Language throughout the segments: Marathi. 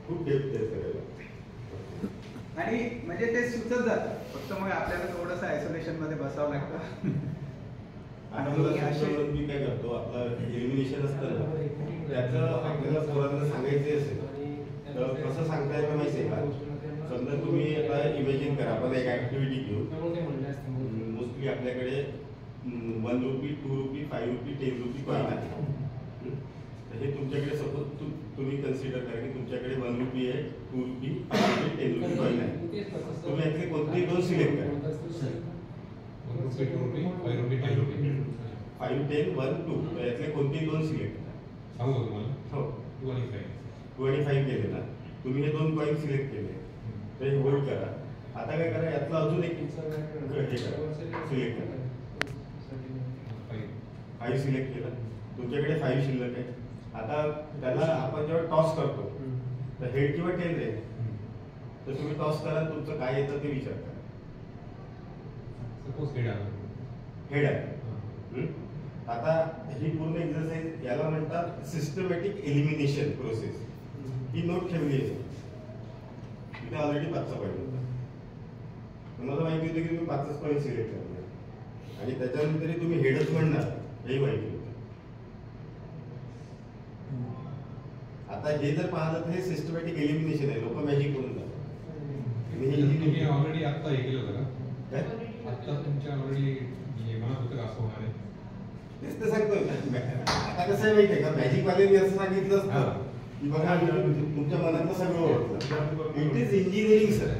खूप डेप्थ आहे सगळ्याला. आणि म्हणजे ते सुचत जातं, फक्त मग आपल्याला थोडंसं आयसोलेशन मध्ये बसावं लागतं. आता मी काय करतो, आपलं एलिमिनेशन असतं ना, त्याचं आपल्याला पोरांना सांगायचं असेल तर कसं सांगता येतं माहिती आहे का? समजा तुम्ही आता इमॅजिन करा, आपण एक ऍक्टिव्हिटी घेऊ. मोस्टली आपल्याकडे 1 RuPay, 2 RuPay, 5 RuPay, 10 rupee coin आहे. तर हे तुमच्याकडे सपोज तुम्ही कन्सिडर करा की तुमच्याकडे 1 रुपी आहे, 2 रुपी, 5 रुपी, 10 रुपी कॉइन आहे. तुम्ही यातले कोणतेही दोन सिलेक्ट करा. 5, 10, 1, 2 यातले कोणतेही दोन सिलेक्ट करा. सांगू तुम्हाला? हो. 2 आणि 5. 2 आणि 5 केले ना, तुम्ही हे दोन कॉइन सिलेक्ट केले तर हे होल्ड करा. आता काय करा, यातला अजून एक हे करा, सिलेक्ट करा. 5 सिलेक्ट केलं, तुमच्याकडे 5 शिल्लक आहे. आता त्याला आपण जेव्हा टॉस करतो तर हेड किंवा टेल रे, तर तुम्ही टॉस करा, तुमचं काय येतं ते विचार करा. सपोज हेड आलं. हेड आहे. आता ही पूर्ण एक्सरसाइज याला म्हणतात सिस्टमॅटिक एलिमिनेशन प्रोसेस. ही नोट ठेवली आहे तिथे ऑलरेडी 5चा पॉईंट होता. तुम्हाला माहिती होतं की तुम्ही 5च पॉईंट सिलेक्ट करणार आणि त्याच्यानंतर तुम्ही हेडच म्हणणार, हेही माहिती होतं. आता हे जर पाहिलं तर हे सिस्टमॅटिक एलिमिनेशन आहे. लोक मॅजिक करून जातात. तुम्ही ऑलरेडी आता हे केलं होतं का? काय आता तुमच्या ऑलरेडी म्हणत होतं का असं होणार आहे? तेच तर सांगतोय. आता कसं आहे माहिती आहे का, मॅजिक वाल्यांनी असं सांगितलं असतं की बघा तुमच्या मनातलं सगळं ओळखलं. It is engineering sir.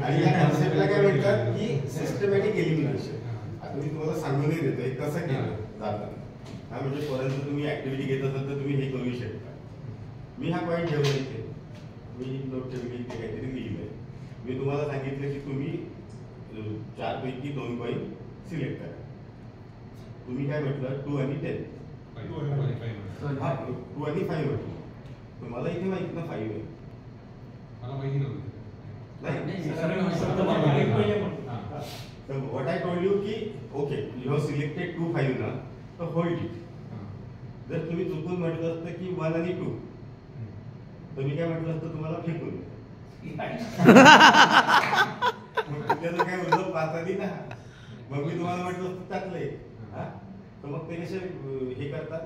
आणि या कॉन्सेप्टला काय म्हणतात की सिस्टमॅटिक एलिमिनेशन. आता मी तुम्हाला सांगूनही देतो एक कसं केलं जाताना. हा म्हणजे परंतु तुम्ही ऍक्टिव्हिटी घेत असाल तर तुम्ही हे करू शकता. मी हा पॉईंट ठेवला इथे, मी नोट ठेवली इथे काहीतरी लिहिलंय. मी तुम्हाला सांगितलं की तुम्ही 4 पैकी 2 कॉइन सिलेक्ट करा. तुम्ही काय म्हटलं 2 आणि 10. 2 आणि 5 म्हटलं. तुम्हाला इथे माहिती ना 5 आहे. मला माहिती नव्हतं. So what I told you की okay, you have selected 2, 5 ना, तर hold it. जर तुम्ही चुकून म्हटलं असतं की 1 आणि 2, तर मी काय म्हटलं असतं तुम्हाला फेकून. त्याचं काय उद्योग 5 आली ना, मग मी तुम्हाला म्हटलं असतं टाकलंय. तर मग ते कसे हे करतात,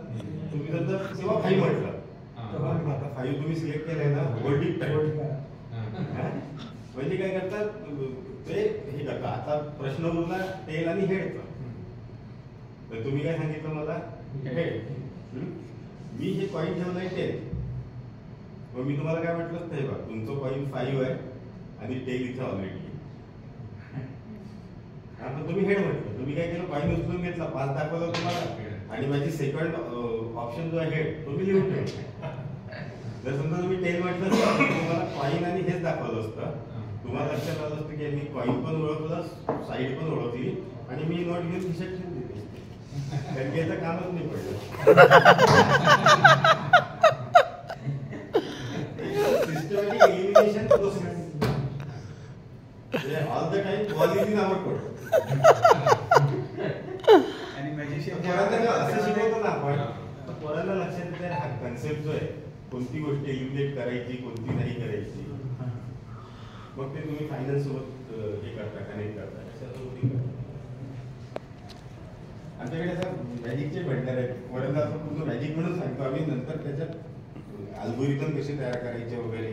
तुम्ही जर तेव्हा 5 म्हटलं, आता 5 तुम्ही सिलेक्ट केलंय ना, होल्ड इट टाईट. म्हणजे काय करतात ते हे करतात. आता प्रश्न उरला टेल आणि हेडचा. तर तुम्ही काय सांगितलं मला, हेड. मी हे कॉइन ठेवलंय 10. मग मी तुम्हाला काय म्हटलं असतं, हे बघा तुमचं कॉइन 5 आहे आणि टेल इथं ऑलरेडी. आता तुम्ही हेड म्हटलं, तुम्ही काय केलं, कॉइन उचलून घेतला, 5 दाखवलं तुम्हाला आणि माझी सेकंड ऑप्शन जो आहे हेड तो मी लिहून ठेवला. जर समजा तुम्ही टेल म्हटलं तर तुम्हाला कॉइन आणि हेच दाखवलं असतं. तुम्हाला लक्षात आलं असतं की मी कॉइन पण ओळखलं, साईड पण ओळखली आणि मी नोट घेऊन खिशात ठेवून दिली. कारण की याचं कामच नाही पडलं. Systematic elimination process. All the time ball is in our court. आणि मॅजिशियन असं शिकवतो ना आपण, पोरांना लक्षात येते हा कन्सेप्ट जो आहे, कोणती गोष्ट एलिमिनेट करायची, कोणती नाही करायची. मग ते तुम्ही फायनान्स सोबत हे करता, कनेक्ट करता, अशासोबत आमच्याकडे असं मॅजिकचे भंडार आहेत. पोरांना असं पूर्ण मॅजिक म्हणून सांगतो आम्ही. नंतर त्याच्यात अल्गोरिदम कसे तयार करायचे वगैरे,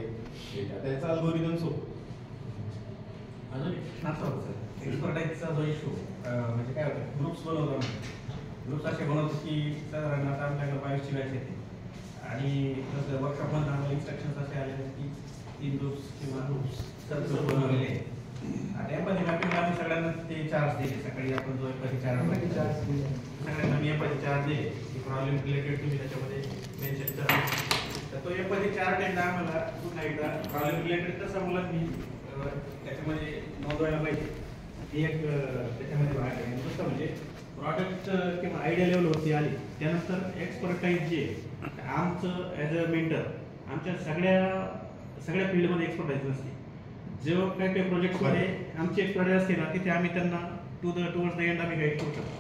त्याचा अल्गोरिदम सोपं. एक्सपर्टाईजचा जो इश्यू म्हणजे काय होतं, ग्रुप्स बनवतो आम्ही. ग्रुप्स असे बनवतो की साधारण आता आमच्याकडे 5ची बॅच येते आणि जसं वर्कशॉपमध्ये आम्हाला इन्स्ट्रक्शन्स असे आले की 3 ग्रुप्स किंवा सर्कल बनवलेले आहेत. आता एम्पॅथी मॅपिंग आम्ही सगळ्यांना ते 4 दिले. सकाळी आपण जो एम्पॅथी 4 सगळ्यांना मी एम्पॅथी 4 दिले की प्रॉब्लेम रिलेटेड तुम्ही त्याच्यामध्ये मेन्शन करा. तर तो एम्पॅथी 4 टेंडा आम्हाला पुन्हा एकदा प्रॉब्लेम रिलेटेड कसं मुलांनी त्याच्यामध्ये नोंदवायला पाहिजे, ही एक त्याच्यामध्ये भाग आहे. दुसरं म्हणजे प्रॉडक्ट किंवा आयडिया लेवलवरती आली त्यानंतर एक्सपर्टाईज जे आमचं ॲज अ मेंटर आमच्या सगळ्या फील्डमध्ये एक्सपर्टाईज नसते. जेव्हा काही प्रोजेक्ट्समध्ये आमची एक्सपर्टाईज असते ना, तिथे आम्ही त्यांना टुवर्ड्स द एंड आम्ही गाईड करू शकतो.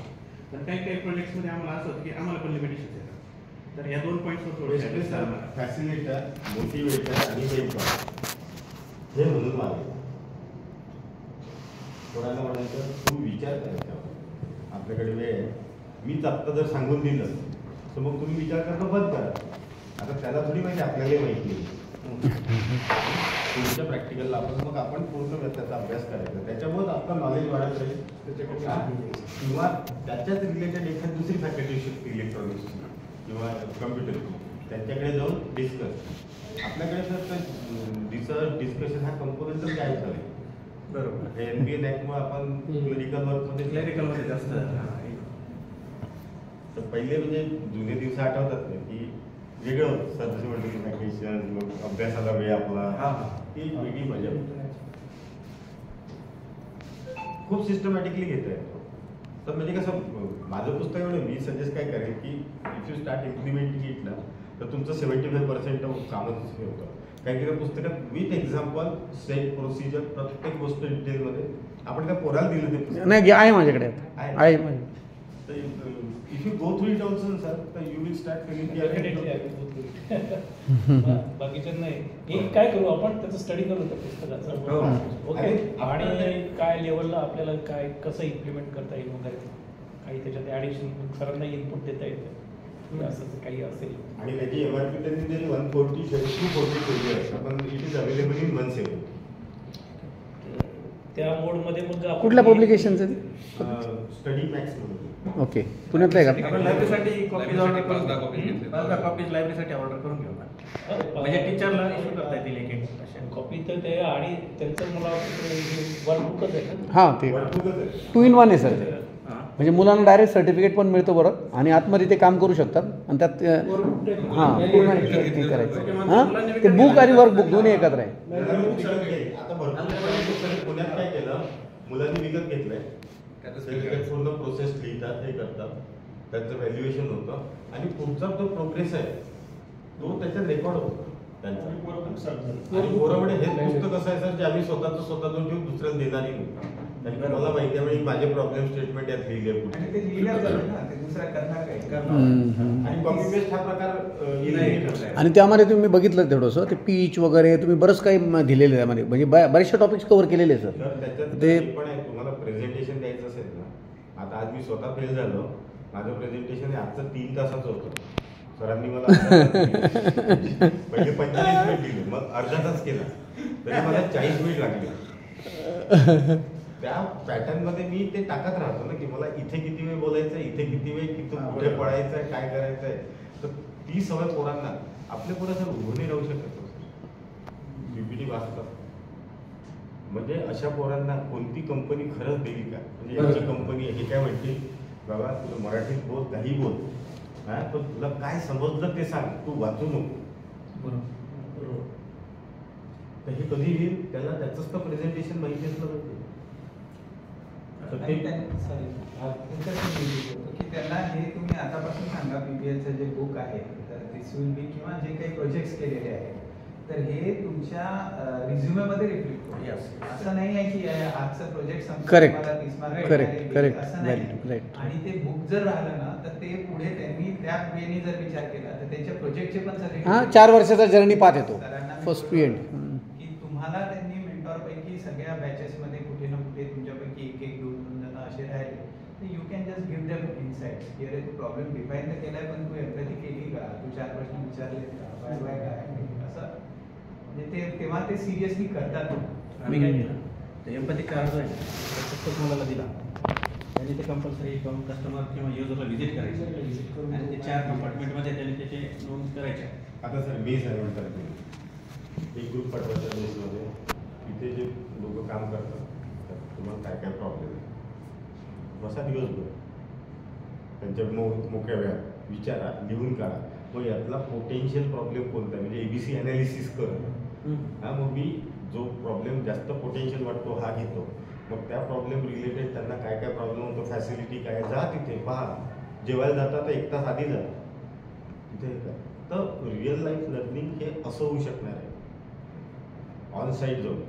पण काही प्रोजेक्ट्समध्ये आम्हाला असं होतं की आम्हाला पण लिमिटेशन्स येतात. तर या 2 पॉईंट्सवर फॅसिलिटर, मोटिवेटर आणि मेंटॉर हे म्हणून मागे कोणाला म्हणायचं तू विचार करायचा आपल्याकडे वेळ आहे. मीच आत्ता जर सांगून दिलं तर मग तुम्ही विचार करणं बंद करा. आता त्याला थोडी माहिती आपल्यालाही माहिती नाही. पुढच्या प्रॅक्टिकलला आपण पूर्ण त्याचा अभ्यास करायचा. त्याच्यामुळे आपलं नॉलेज वाढत राहील किंवा त्याच्याच रिलेटेड एखादी दुसरी फॅकल्टी शिकते इलेक्ट्रॉनिक्सची किंवा कम्प्युटरची त्यांच्याकडे जाऊन डिस्कस. आपल्याकडे तर रिसर्च डिस्कशन हा कंपोनेंटच काय चालेल. बरोबर. NBA नॅकमुळे आपण क्लरिकलमध्ये जास्त तर पहिले म्हणजे जुने दिवस आठवतात ना की वेगळं होतं. सदस्य म्हणतो व्हॅकेशन अभ्यासाला वेळ आपला ती वेगळी मजा होती. खूप सिस्टमॅटिकली घेता येतो. तर म्हणजे कसं माझं पुस्तक एवढं मी सजेस्ट काय करेन की if you start implementing it ना तर तुमचं 75% कामच हे होतं. कारण की त्या पुस्तकात विथ एक्झाम्पल सेट प्रोसिजर प्रत्येक गोष्ट डिटेलमध्ये आपण त्या पोराला दिलं ते पुस्तक नाही आहे माझ्याकडे आहे माझ्याकडे. तर if you go through it also sir तर यू विल स्टार्ट फिलिंग बाकीच्या नाही. एक काय करू आपण त्याचं स्टडी करू त्या पुस्तकाचं. ओके. आणि काय लेवलला आपल्याला काय कसं इम्प्लिमेंट करता येईल वगैरे काही त्याच्यात ॲडिशन सरांना इनपुट देता येतं असं काही असेल. आणि त्याची MRP त्यांनी जरी 140 240 ठेवली आहे पण इट इज अवेलेबल इन 170. त्या मोडमध्ये मग आपण कुठल्या पब्लिकेशनचं ते? स्टडी मॅक्स म्हणून. ओके. पुण्यातलं आहे का? आपण लायब्ररीसाठी कॉपीज ऑर्डर करून 5-10 कॉपीज लायब्ररीसाठी ऑर्डर करून घेऊ आपण. म्हणजे टीचरला इश्यू करता येतील एक कॉपी तर ते आणि त्यांचं मला वर्कबुकच आहे ना. हां ते 2 in 1 आहे सर ते. म्हणजे मुलांना डायरेक्ट सर्टिफिकेट पण मिळतं बरं आणि आतमध्ये ते काम करू शकतात आणि त्यात हां पूर्ण ते करायचं. हां ते बुक आणि वर्कबुक दोन्ही एकत्र आहे. आता भरपूर पुण्यात काय केलं मुलांनी विकत घेतलंय. पूर्ण प्रोसेस लिहितात हे करतात त्यांचं व्हॅल्युएशन होतं आणि पुढचा जो प्रोग्रेस आहे तो त्याच्यात रेकॉर्ड होतो त्यांचा. आणि पोरामध्ये हे पुस्तक असं आहे सर जे आम्ही स्वतः देऊन ठेवून दुसऱ्याला देणारही नाही. कारण मला माहिती आहे म्हणजे माझे प्रॉब्लेम स्टेटमेंट यात लिहिले आणि ते लिहिलं जातं ना ते दुसऱ्या करणार काय आणि कॉपी पेस्ट हा प्रकार आणि त्यामध्ये तुम्ही बघितलं थोडंसं ते पीच वगैरे तुम्ही बरंच काही दिलेलं आहे त्यामध्ये म्हणजे बरेचसे टॉपिक्स कव्हर केलेले आहे सर. त्याच्यात ते पण आहे तुम्हाला प्रेझेंटेशन द्यायचं असेल ना. आता आज मी स्वतः फेल झालो. माझं प्रेझेंटेशन आजचं 3 तासाचं होतं. सरांनी मला पहिले 45 मिनिट दिले मग अर्धा तास केला तरी मला 40 मिनिट लागले. त्या पॅटर्न मध्ये मी ते टाकत राहतो ना की मला इथे किती वेळ बोलायचं आहे इथे किती वेळ किती कुठे पडायचं आहे काय करायचं आहे. तर ती सवय पोरांना आपल्या पोरं सर उभं नाही राहू शकत. PPT वाचतात म्हणजे अशा पोरांना कोणती कंपनी खरंच देईल का. म्हणजे याची कंपनी हे काय म्हणते बाबा तुला मराठीत बोल काही बोल हा पण तुला काय समजलं ते सांग तू वाचू नको. बरोबर. तर हे कधी येईल त्याला त्याचंच तर प्रेझेंटेशन माहिती असलं पाहिजे. की त्यांना हे तुम्ही आतापासून सांगा PBLचं जे बुक आहे तर दिस विल बी किंवा जे काही प्रोजेक्ट्स केलेले आहेत तर हे तुमच्या रिझ्युमेमध्ये रिफ्लेक्ट होईल. असं नाही आहे की आजचं प्रोजेक्ट करेक्ट मला 30 मार्क करेक्ट असं नाही. आणि ते बुक जर राहिलं ना तर ते पुढे त्यांनी त्या वेळी जर विचार केला तर त्यांच्या प्रोजेक्टचे पण सगळे हां 4 वर्षाचा जर्नी पाहत येतो फर्स्ट टू एंड. की तुम्हाला त्यांनी मेंटॉर पैकी सगळ्या बॅचेसमध्ये कुठे ना कुठे तुमच्यापैकी 1-2 जण असे राहिले तर you can just give them insights की अरे तू प्रॉब्लेम डिफाईन तर केलाय पण तू एम्पॅथी केली का तू 4 प्रश्न विचारले का काय असं म्हणजे ते तेव्हा ते सिरियसली करतात. आम्ही काय केलं ते एम्पॅथी कार्ड जो आहे पुस्तक मुलाला दिला त्यांनी ते कंपल्सरी कस्टमर किंवा युजरला व्हिजिट करायचं आणि ते 4 कंपार्टमेंटमध्ये त्यांनी त्याचे नोंद करायचे. आता सर मी सांगून करते एक ग्रुप पाठवायच्या बेसमध्ये तिथे जे लोक काम करतात तुम्हाला काय काय प्रॉब्लेम आहे बसा दिवसभर त्यांच्या मोकळ्या वेळात विचारा लिहून काढा. मग यातला पोटेन्शियल प्रॉब्लेम कोणता आहे म्हणजे ABC ॲनालिसिस कर. हा मग मी जो प्रॉब्लेम जास्त पोटेन्शियल वाटतो हा घेतो. मग त्या प्रॉब्लेम रिलेटेड त्यांना काय काय प्रॉब्लेम होतो फॅसिलिटी काय जा तिथे पहा. जेवायला जाता तर 1 तास आधी जा तिथे काय. तर रिअल लाईफ लर्निंग हे असं होऊ शकणार आहे ऑन साईट जाऊन.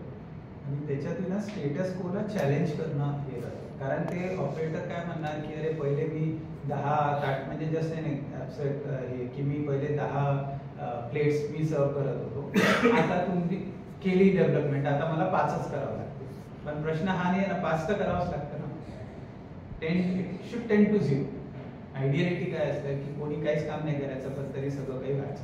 आणि त्याच्यातून स्टेटस कोला चॅलेंज करणं हे कारण ते ऑपरेटर काय म्हणणार की अरे पहिले मी 10 ताट म्हणजे जस्ट हे की मी पहिले 10 प्लेट्स मी सर्व करत होतो, आता तुम्ही केली डेव्हलपमेंट, आता मला 5च करावं लागते. पण प्रश्न हा नाही ना, 5 तर करावंच लागतं ना. 10 should tend to 0. आयडियालिटी काय असतं की कोणी काहीच काम नाही करायचं पण तरी सगळं काही व्हायचं,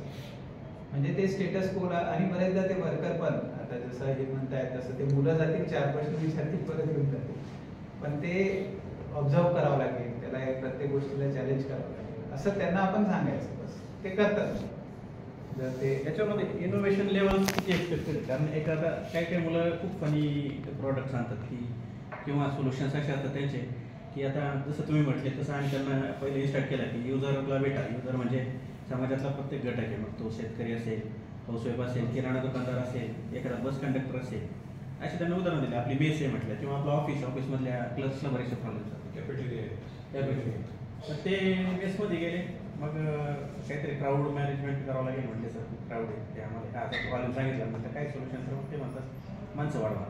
म्हणजे ते स्टेटस कोला. आणि बरेचदा ते वर्कर पण आता जसं हे म्हणतायत तसं ते मुलं जातील 4 प्रश्न विचारतील परत येऊन जातील, पण ते ऑब्झर्व करावं लागेल, त्याला प्रत्येक गोष्टीला चॅलेंज करावं लागेल असं त्यांना आपण सांगायचं, बस ते करतात. जर ते याच्यामध्ये इनोव्हेशन लेवल किती एक्सपेक्टेड आहे? कारण एखादा काही मुलं खूप फनी प्रॉडक्ट्स आणतात की किंवा सोल्युशन्स असे असतात त्यांचे की आता जसं तुम्ही म्हटले तसं आम्ही त्यांना पहिले इन्स्टार्ट केला की युजरला भेटा. युजर म्हणजे समाजातला प्रत्येक घटक आहे, मग तो शेतकरी असेल, हाऊसवाईफ असेल, किराणा दुकानदार असेल, एखादा बस कंडक्टर असेल, असे त्यांना उदाहरण दिले. आपली मेस आहे म्हटलं किंवा आपलं ऑफिसमधल्या क्लर्क्सला बरेचसे प्रॉब्लेम असतात. तर ते मेसमध्ये गेले, मग काहीतरी क्राऊड मॅनेजमेंट करावं लागेल म्हटले. सर खूप क्राऊड आहे, ते आम्हाला असं प्रॉब्लेम सांगितलं. म्हटलं काय सोल्युशन? तर मग ते म्हणतात माणसं वाढवा.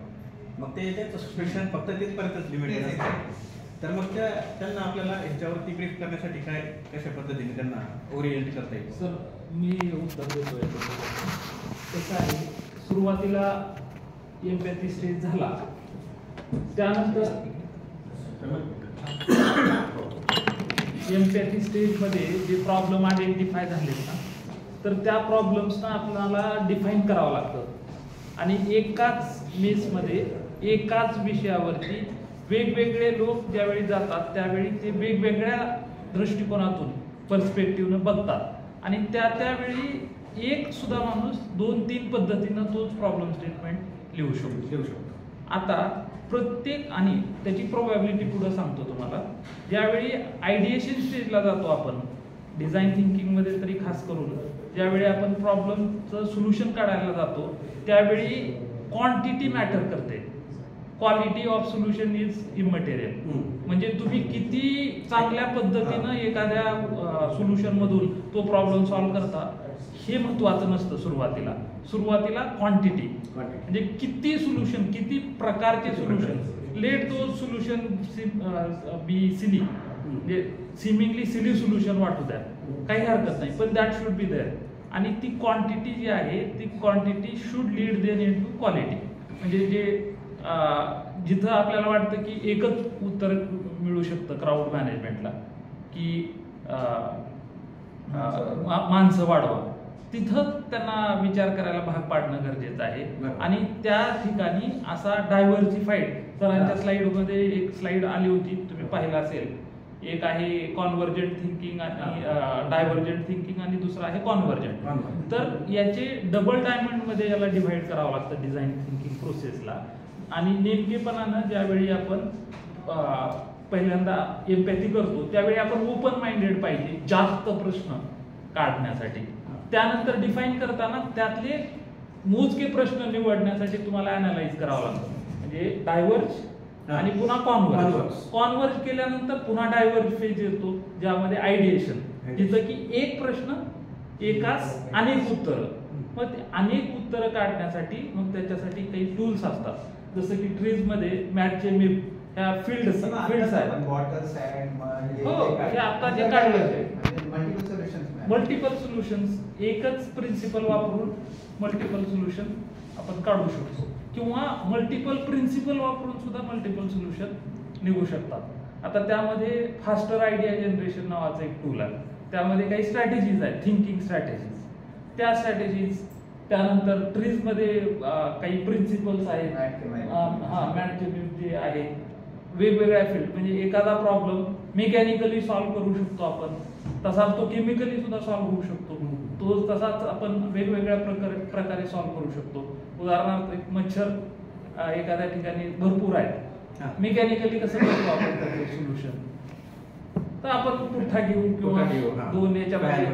मग ते त्यांचं सोल्युशन फक्त तिथपर्यंतच लिमिटेड असतं. तर मग त्यांना आपल्याला ह्याच्यावरती ब्रीफ करण्यासाठी काय कशा पद्धतीने त्यांना ओरिएंट करता येईल? सर मी उत्तर देतोय. कसं आहे, सुरुवातीला एम्पॅथी स्टेज झाला, त्यानंतर एम्पॅथी स्टेजमध्ये जे प्रॉब्लेम आयडेंटिफाय झाले ना, तर त्या प्रॉब्लेम्सना आपल्याला डिफाईन करावं लागतं. आणि एकाच मेसमध्ये एकाच विषयावरती वेगवेगळे लोक ज्यावेळी जातात त्यावेळी ते वेगवेगळ्या दृष्टिकोनातून पर्स्पेक्टिव्हनं बघतात आणि त्यावेळी एक सुद्धा माणूस 2-3 पद्धतीनं तोच प्रॉब्लेम स्टेटमेंट लिहू शकतो. आता प्रत्येक आणि त्याची प्रोबॅबिलिटी पुढे सांगतो तुम्हाला. ज्यावेळी आयडिएशन स्टेजला जातो आपण डिझाईन थिंकिंगमध्ये तरी खास करून, ज्यावेळी आपण प्रॉब्लेमचं सोल्युशन काढायला जातो त्यावेळी क्वांटिटी मॅटर करते. Quality of solution is immaterial. म्हणजे तुम्ही किती चांगल्या पद्धतीनं एखाद्या सोल्युशन मधून तो प्रॉब्लेम सॉल्व्ह करता हे महत्वाचं नसतं. सुरुवातीला क्वांटिटी म्हणजे किती सोल्युशन, किती प्रकारचे solution. Let those solution be silly, म्हणजे सिमिंगली सिली सोल्युशन वाटू द्या, काही हरकत नाही, पण दॅट शुड बी देअर. आणि ती क्वांटिटी जी आहे ती quantity should lead then into quality. म्हणजे जे जिथं आपल्याला वाटतं की एकच उत्तर मिळू शकतं क्राऊड मॅनेजमेंटला की माणसं वाढवा, तिथं त्यांना विचार करायला भाग पाडणं गरजेचं आहे. आणि त्या ठिकाणी असा डायव्हर्सिफाईड, सरांच्या स्लाइडमध्ये एक स्लाइड आली होती तुम्ही पाहिलं असेल, एक आहे कॉन्व्हर्जंट थिंकिंग आणि डायव्हर्जंट थिंकिंग आणि दुसरं आहे कॉन्व्हर्जंट. तर याचे डबल डायमंड मध्ये याला डिव्हाइड करावं लागतं डिझाईन थिंकिंग प्रोसेसला. आणि नेमकेपणानं ज्यावेळी आपण पहिल्यांदा एम्पॅथी करतो त्यावेळी आपण ओपन माइंडेड पाहिजे जास्त प्रश्न काढण्यासाठी. त्यानंतर डिफाईन करताना त्यातले मोजके प्रश्न निवडण्यासाठी तुम्हाला अनालाइज करावं लागतं. म्हणजे डायव्हर्ज आणि पुन्हा कॉन्व्हर्ज केल्यानंतर पुन्हा डायव्हर्ज फेज येतो ज्यामध्ये आयडिएशन, जिथं की एक प्रश्न एकाच अनेक उत्तर. मग ते अनेक उत्तरं काढण्यासाठी मग त्याच्यासाठी काही टूल्स असतात, जसं की ट्रीज मध्ये मॅटचे मिप, ह्या फील्ड्स आहेत. हो, हे आता जे काढलं मल्टिपल सोल्युशन्स, एकच प्रिन्सिपल वापरून मल्टिपल सोल्युशन आपण काढू शकतो किंवा मल्टिपल प्रिन्सिपल वापरून सुद्धा मल्टिपल सोल्युशन निघू शकतात. आता त्यामध्ये फास्टर आयडिया जनरेशन नावाचं एक टूल आहे, त्यामध्ये काही स्ट्रॅटेजीज आहेत, थिंकिंग स्ट्रॅटेजीज. त्या स्ट्रॅटेजीज त्यानंतर ट्रीज मध्ये काही प्रिन्सिपल्स आहेत, मॅटचे जे आहेत वेगवेगळ्या फील्ड. म्हणजे एखादा प्रॉब्लेम मेकॅनिकली सॉल्व्ह करू शकतो आपण, तसाच तो केमिकली सुद्धा सॉल्व्ह होऊ शकतो. तो तसाच आपण वेगवेगळ्या प्रकारे सॉल्व्ह करू शकतो. उदाहरणार्थ एक मच्छर एखाद्या ठिकाणी भरपूर आहे, मेकॅनिकली कसं करतो आपण त्याचं सोल्युशन, तर आपण पुठ्ठा घेऊ किंवा 2 याच्या बाहेर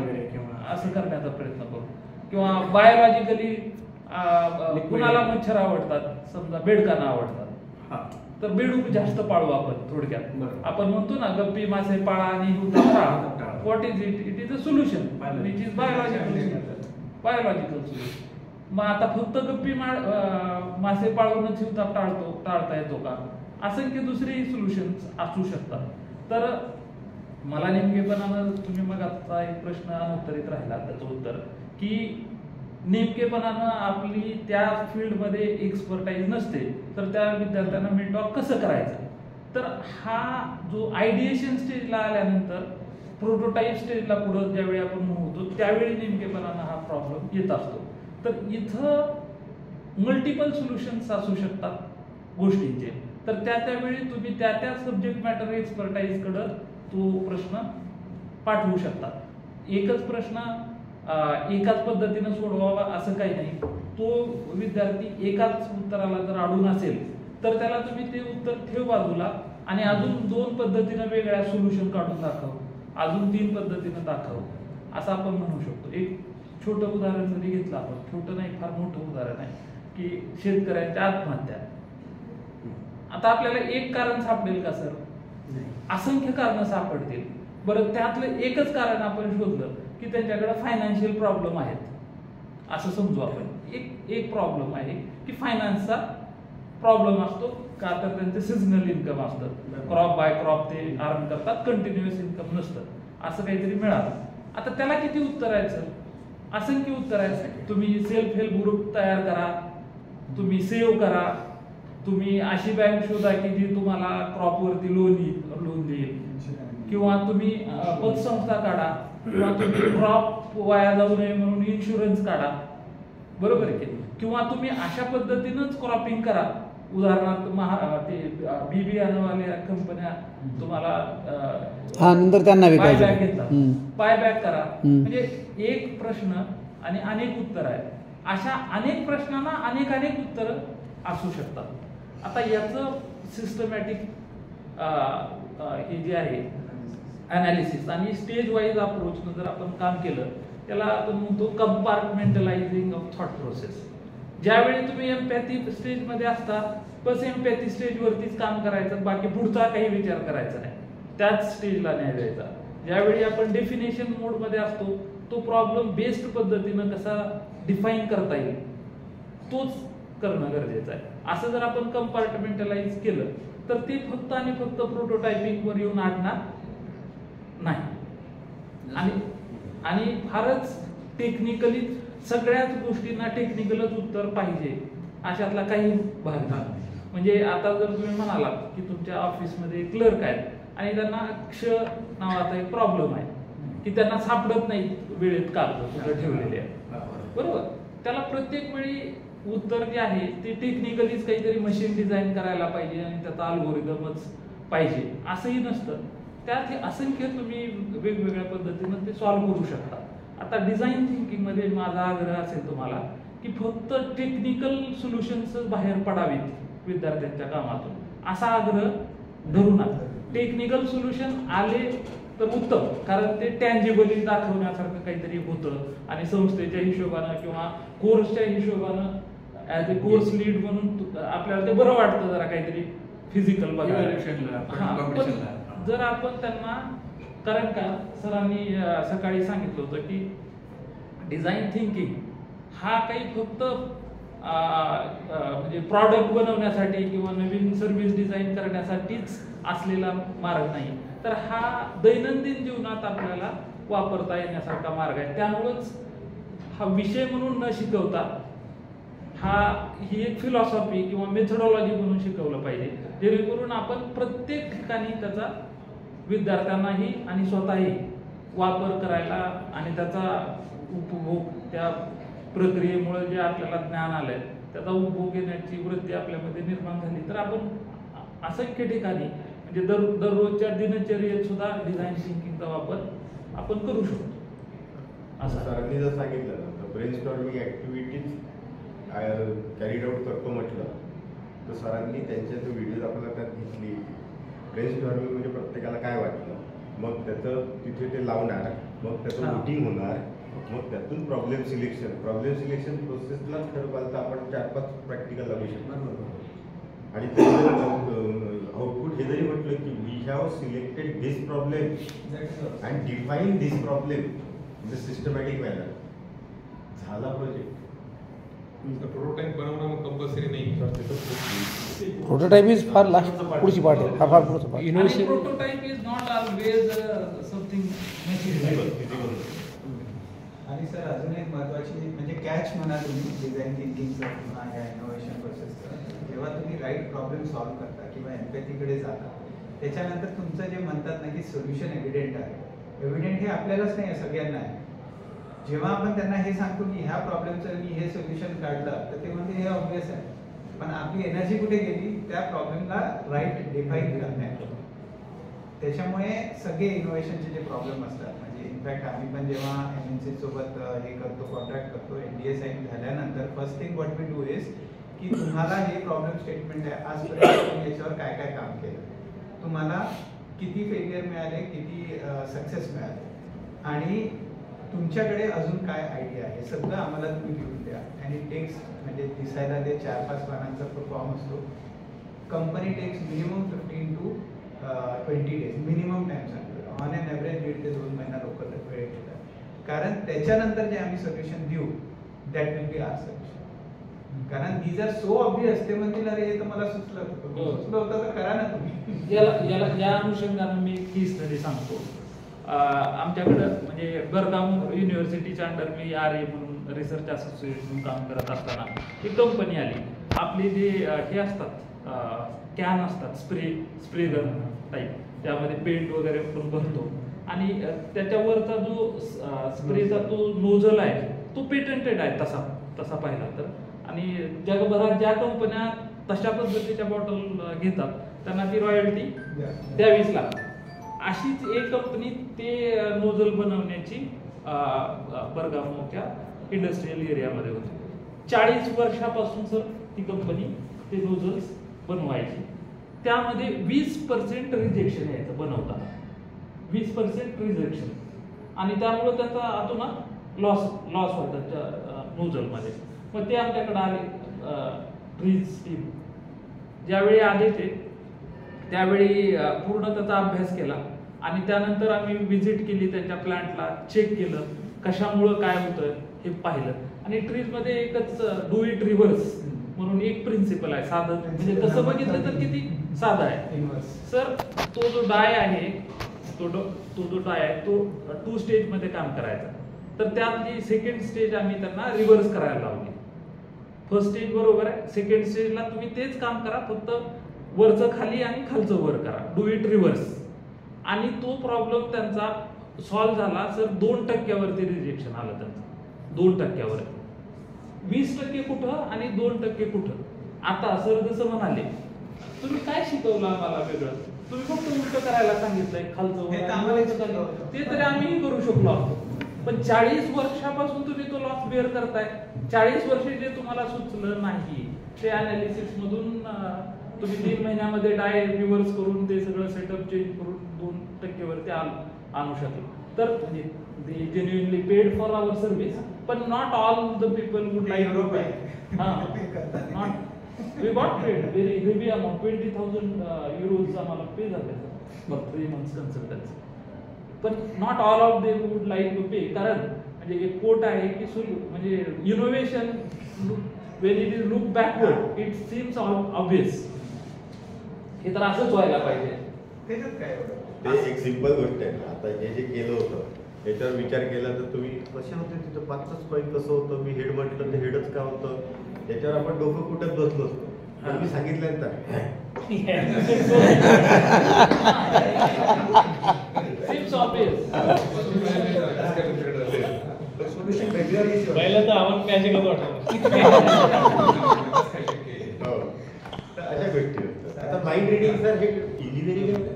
असं करण्याचा प्रयत्न करू. किंवा बायोलॉजिकली कुणाला मच्छर आवडतात, समजा बेडकांना आवडतात, तर बेडूक जास्त पाळू आपण. थोडक्यात आपण म्हणतो ना गप्पी मासे पाळा आणि what is it? It is a solution which is biological solution. मग आता फक्त गप्पी मासे पाळूनच हिवताप टाळता येतो का? असंख्य दुसरेही सोल्युशन्स असू शकतात. तर मला नेमकेपणानं तुम्ही मग आता एक प्रश्न अनुत्तरित राहिला त्याचं उत्तर की नेमकेपणानं आपली त्या फील्डमध्ये एक्सपर्टाईज नसते तर त्या विद्यार्थ्यांना मेंटॉर कसं करायचं. तर हा जो आयडिएशन स्टेजला आल्यानंतर प्रोटोटाईप स्टेजला पुढं ज्यावेळी आपण मूव्ह होतो त्यावेळी नेमकेपणानं हा प्रॉब्लेम येत असतो. तर इथं मल्टिपल सोल्युशन्स असू शकतात गोष्टींचे. तर त्यावेळी तुम्ही त्या सब्जेक्ट मॅटर एक्सपर्टाईजकडं तो प्रश्न पाठवू शकता. एकच प्रश्न एकाच पद्धतीनं सोडवावा असं काही नाही. तो विद्यार्थी एकाच उत्तराला जर अडून असेल तर त्याला तुम्ही ते उत्तर ठेव बाजूला आणि अजून 2 पद्धतीनं वेगळ्या सोल्युशन काढून दाखव, अजून 3 पद्धतीनं दाखव असं आपण म्हणू शकतो. एक छोटं उदाहरण जरी घेतलं आपण, छोटं नाही फार मोठं उदाहरण आहे की शेतकऱ्यांच्या आत्महत्या. आता आपल्याला एक कारण सापडेल का सर? असंख्य कारण सापडतील. बरं त्यातलं एकच कारण आपण शोधलं की त्यांच्याकडे फायनान्शियल प्रॉब्लेम आहेत असं समजू आपण. एक प्रॉब्लेम आहे की फायनान्सचा प्रॉब्लेम असतो का तर त्यांचे सीझनल इन्कम असतं, क्रॉप बाय क्रॉप ते अर्न करतात, कंटिन्युअस इन्कम नसतं, असं काहीतरी मिळालं. आता त्याला किती उत्तर आहे सर? असंख्य उत्तर आहे. तुम्ही सेल्फ हेल्प ग्रुप तयार करा, तुम्ही सेव्ह करा, तुम्ही अशी बँक शोधा की जी तुम्हाला क्रॉपवरती लोन देईल, किंवा तुम्ही पतसंस्था काढा, किंवा तुम्ही क्रॉप वाया जाऊ नये म्हणून इन्शुरन्स काढा, बरोबर आहे की? किंवा तुम्ही अशा पद्धतीनंच क्रॉपिंग करा. उदाहरणार्थ ते बी बियाणंवाल्या कंपन्या तुम्हाला नंतर त्यांना बायबॅक घेतात, बायबॅक करा. म्हणजे एक प्रश्न आणि अनेक उत्तर आहेत. अशा अनेक प्रश्नांना अनेक उत्तर असू शकतात. आता याचं सिस्टमॅटिक हे जे आहे अनालिसिस आणि स्टेज वाईज अप्रोचनं जर आपण काम केलं त्याला आपण म्हणतो कंपार्टमेंटलायझिंग ऑफ थॉट प्रोसेस. ज्यावेळी तुम्ही एम्पॅथी स्टेजमध्ये असता बस एम्पॅथी स्टेजवरतीच काम करायचं, बाकी पुढचा काही विचार करायचा नाही, त्याच स्टेजला न्याय द्यायचा. ज्यावेळी आपण डेफिनेशन मोडमध्ये असतो तो प्रॉब्लेम बेस्ड पद्धतीनं कसा डिफाईन करता येईल तोच करणं गरजेचं आहे. असं जर आपण कंपार्टमेंटलाइज केलं तर ते फक्त आणि फक्त प्रोटोटायपिंग वर येऊन अडणार नाही. आणि फारच टेक्निकली सगळ्याच गोष्टींना टेक्निकलच उत्तर पाहिजे अशातला काही भाग नाही. म्हणजे आता जर तुम्ही म्हणालात की तुमच्या ऑफिसमध्ये क्लर्क आहेत आणि त्यांना क्ष नावाचा एक प्रॉब्लेम आहे की त्यांना सापडत नाही वेळेत कागद ठेवलेले आहे, बरोबर? त्याला प्रत्येक वेळी उत्तर जे आहे ते टेक्निकलीच काहीतरी मशीन डिझाईन करायला पाहिजे आणि त्याचा अल्गोरिदमच पाहिजे असंही नसतं. त्यात हे असंख्य तुम्ही वेगवेगळ्या पद्धतीनं ते सॉल्व्ह करू शकता. आता डिझाईन थिंकिंग मध्ये माझा आग्रह असेल तुम्हाला की फक्त टेक्निकल सोल्युशन्स बाहेर पडावेत विद्यार्थ्यांच्या कामातून असा आग्रह धरू नका. टेक्निकल सोल्युशन आले तर उत्तम, कारण ते टँजिबली दाखवण्यासारखं काहीतरी होतं आणि संस्थेच्या हिशोबानं किंवा कोर्सच्या हिशोबानं ऍज अ कोर्स लीड म्हणून आपल्याला ते बरं वाटतं जरा काहीतरी फिजिकल बघायला. जर आपण त्यांना, कारण का सरांनी सकाळी सांगितलं होतं की डिझाईन थिंकिंग हा काही फक्त म्हणजे प्रॉडक्ट बनवण्यासाठी किंवा नवीन सर्व्हिस डिझाईन करण्यासाठीच असलेला मार्ग नाही, तर हा दैनंदिन जीवनात आपल्याला वापरता येण्यासारखा मार्ग आहे. त्यामुळेच हा विषय म्हणून न शिकवता ही एक फिलॉसॉफी किंवा मेथडॉलॉजी म्हणून शिकवलं पाहिजे, जेणेकरून आपण प्रत्येक ठिकाणी त्याचा विद्यार्थ्यांनाही आणि स्वतःही वापर करायला आणि त्याचा उपभोग, त्या प्रक्रियेमुळे जे आपल्याला ज्ञान आलंय त्याचा उपभोग घेण्याची वृत्ती आपल्यामध्ये निर्माण झाली तर आपण असंख्य ठिकाणी म्हणजे दररोजच्या दिनचर्येत सुद्धा डिझाईन थिंकिंगचा वापर आपण करू शकतो. असं सरांनी जर सांगितलं ब्रेनस्टॉर्मिंग ऍक्टिव्हिटीज कॅरीड आउट करतो म्हटलं तर सरांनी त्यांच्या जो व्हिडिओज आपल्याला त्यात घेतली, ब्रेनस्टॉर्मिंग म्हणजे प्रत्येकाला काय वाटलं, मग त्याचं तिथे ते लावणार, मग त्याचं मीटिंग होणार, मग त्यातून प्रॉब्लेम सिलेक्शन प्रोसेसलाच खरं पाहिलं आपण 4-5 प्रॅक्टिकल लागू शकतो. आणि आउटपुट हे जरी म्हटलं की we have selected this problem and define this problem in the systematic manner, झाला प्रोजेक्ट. प्रोटोटाईप बनवणं मग कंपल्सरी नाही. प्रोटोटाईप इज फार लास्ट पुढची पार्ट आहे, फार पुढचं पार्ट. आणि prototype is not always something आणि सर अजून एक महत्त्वाची म्हणजे कॅच म्हणा तुम्ही डिझाईन थिंकिंगचं किंवा ह्या इनोव्हेशन प्रोसेसचं, जेव्हा तुम्ही राईट प्रॉब्लेम सॉल्व्ह करता किंवा एम्पॅथीकडे जाता, त्याच्यानंतर तुमचं जे म्हणतात ना की सोल्युशन एव्हिडेंट आहे, एव्हिडेंट हे आपल्यालाच नाही सगळ्यांना आहे. जेव्हा आपण त्यांना हे सांगतो की ह्या प्रॉब्लेमचं मी हे सोल्युशन काढलं तर ते म्हणते हे ऑब्वियस आहे, पण आपली एनर्जी कुठे गेली त्या प्रॉब्लेमला राईट डिफाईन करण्यात. त्याच्यामुळे सगळे इनोव्हेशनचे जे प्रॉब्लेम असतात, म्हणजे इनफॅक्ट आम्ही पण जेव्हा MNC सोबत हे करतो, कॉन्ट्रॅक्ट करतो, NDA साईन झाल्यानंतर first thing what we do is की तुम्हाला हे प्रॉब्लेम स्टेटमेंट आहे, आजपर्यंत तुम्ही याच्यावर काय काय काम केलं, तुम्हाला किती फेलियर मिळाले, किती सक्सेस मिळाले, आणि तुमच्याकडे अजून काय आयडिया आहे, सगळं आम्हाला तुम्ही घेऊन द्या. आणि टेक्स्ट म्हणजे दिसायला ते 4-5 पानांचा फॉर्म असतो. Company takes minimum 15 to 20 days minimum time सांगतो. ऑन एन ॲव्हरेज 1.5 ते 2 महिना लोक वेळ घेतात, कारण त्याच्यानंतर जे आम्ही सोल्युशन देऊ that will be our solution. कारण दीज आर सो ऑब्वियस, ते म्हणतील अरे हे तर मला सुचलं होतं तर करा ना तुम्ही. या अनुषंगाने मी की स्टडी सांगतो. आमच्याकडं म्हणजे बरगाव युनिव्हर्सिटीच्या अंडर मी RA म्हणून रिसर्च असोसिएट म्हणून काम करत असताना एक कंपनी आली. आपली जे हे असतात कॅन असतात, स्प्रे गन टाईप, त्यामध्ये पेंट वगैरे पण भरतो, आणि त्याच्यावरचा जो स्प्रेचा तो नोझल आहे तो पेटंटेड आहे तसा पाहिला तर. आणि जगभरात ज्या कंपन्या तशा पद्धतीच्या बॉटल घेतात त्यांना ती रॉयल्टी द्यावीच लागते. अशीच एक कंपनी ते नोझल बनवण्याची बरगामच्या इंडस्ट्रियल एरियामध्ये होती. 40 वर्षापासून सर ती कंपनी ते नोझल्स बनवायची. त्यामध्ये 20% रिजेक्शन यायचं बनवताना, 20% रिजेक्शन, आणि त्यामुळे त्याचा आतून लॉस व्हायचा त्या नोझलमध्ये. मग ते आमच्याकडे आले ट्रीज टीम. ज्यावेळी आले ते त्यावेळी पूर्ण त्याचा अभ्यास केला, आणि त्यानंतर आम्ही व्हिजिट केली त्यांच्या प्लांटला, चेक केलं कशामुळं काय होतं हे पाहिलं. आणि ट्रीजमध्ये एकच डू इट रिव्हर्स म्हणून एक प्रिन्सिपल आहे, साधं म्हणजे तसं बघितलं तर किती साधा आहे सर. तो जो डाय आहे तो जो डाय आहे तो 2 स्टेजमध्ये काम करायचा. तर त्यातली सेकंड स्टेज आम्ही त्यांना रिव्हर्स करायला लावली. फर्स्ट स्टेज बरोबर आहे, सेकंड स्टेजला तुम्ही तेच काम करा, फक्त वरचं खाली आणि खालचं वर करा, डू इट रिव्हर्स. आणि तो प्रॉब्लेम त्यांचा सॉल्व्ह झाला सर. 2% रिजेक्शन आलं त्यांचं, 2% 20% कुठं आणि 2% कुठं. आता सर जसं म्हणाले, तुम्ही काय शिकवलं आम्हाला वेगळं, तुम्ही फक्त उलट करायला सांगितलंय, खालचं ते तरी आम्ही करू शकलो असतो. पण 40 वर्षापासून तुम्ही तो लॉस बेअर करताय. 40 वर्ष जे तुम्हाला सुचलं नाही ते अनालिसिस मधून तुम्ही 3 महिन्यामध्ये डाय रिव्हर्स करून ते सगळं सेटअप चेंज करून 2% वरती आणू शकले. तर म्हणजे they genuinely paid for our service, but not all the people would like to pay. We got paid very heavy amount, 20,000 euros आम्हाला पे झाले for 3 months consultancy. पण not all of them would like to pay. कारण म्हणजे एक कोट आहे की म्हणजे innovation when it is look backward it seems obvious. हे तर असंच व्हायला पाहिजे. त्याच्यात काय एवढं? ते एक सिंपल गोष्ट आहे. आता हे जे केलं होतं याच्यावर विचार केला तर तुम्ही कसे होते तिथं 5च कॉइन कसं होतं, मी हेड म्हटलं तर हेडच का होतं, याच्यावर आपण डोकं कुठं बसलो असतो. पण मी सांगितल्यानंतर पहिलं तर आम्हाला मॅजिकच वाटत. अशा गोष्टी होतात. आता माइंड रिडिंग सर हे इंजिनिअरिंग आहे.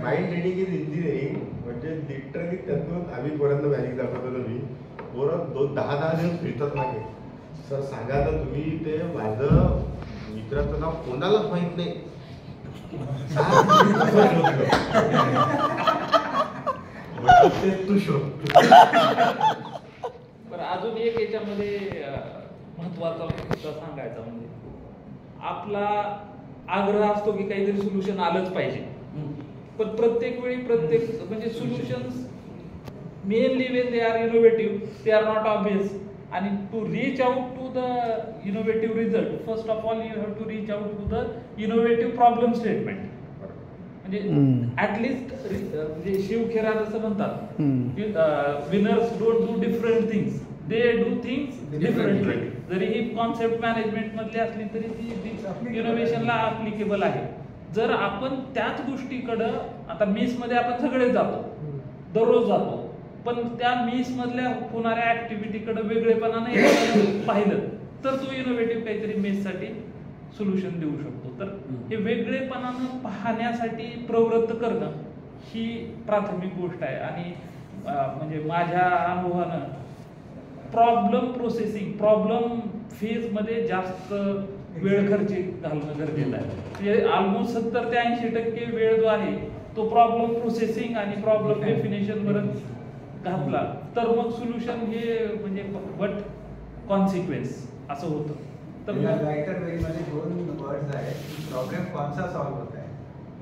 Mind reading is engineering. म्हणजे लिटरली त्यातून आम्ही पोरांना मॅजिक दाखवतो ना, मी पोरं 10 दिवस फिरतात मागे. सर सांगा तर तुम्ही, ते माझं मित्राचं नाव कोणालाच माहित नाही. तू शोध. बरं, अजून एक याच्यामध्ये महत्वाचा मुद्दा सांगायचा म्हणजे आपला आग्रह असतो की काहीतरी सोल्युशन आलंच पाहिजे. पण प्रत्येक वेळी म्हणजे solutions mainly when they are innovative they are not obvious. आणि to reach out to the innovative result, first of all you have to reach out to the innovative problem statement. म्हणजे ऍटलिस्ट म्हणजे शिव खेरा जसं म्हणतात, winners don't do different things, they do things differently. जरी ही कॉन्सेप्ट मॅनेजमेंट मधली असली तरी ती इनोव्हेशनला ऍप्लिकेबल आहे. जर आपण त्याच गोष्टीकडं, आता मीसमध्ये आपण सगळे जातो, दररोज जातो, पण त्या मीस मधल्या होणाऱ्या ऍक्टिव्हिटीकडे वेगळेपणाने पाहिलं तर तो इनोव्हेटिव्ह काहीतरी मेससाठी सोल्युशन देऊ शकतो. तर हे वेगळेपणानं पाहण्यासाठी प्रवृत्त करणं ही प्राथमिक गोष्ट आहे. आणि म्हणजे माझ्या अनुभवानं प्रॉब्लेम प्रोसेसिंग, प्रॉब्लेम फेज मध्ये जास्त वेळ खर्ची घालणं गरजेचं आहे. म्हणजे ऑलमोस्ट 70 ते 80% वेळ जो आहे तो प्रॉब्लेम प्रोसेसिंग आणि प्रॉब्लेम डेफिनेशन वरच घातला तर मग सोल्युशन हे म्हणजे बट कॉन्सिक्वेन्स असं होतं. तर राइटर वेरी मध्ये 2 वर्ड्स आहेत. प्रॉब्लेम कोणसा सॉल्व्ह होत आहे,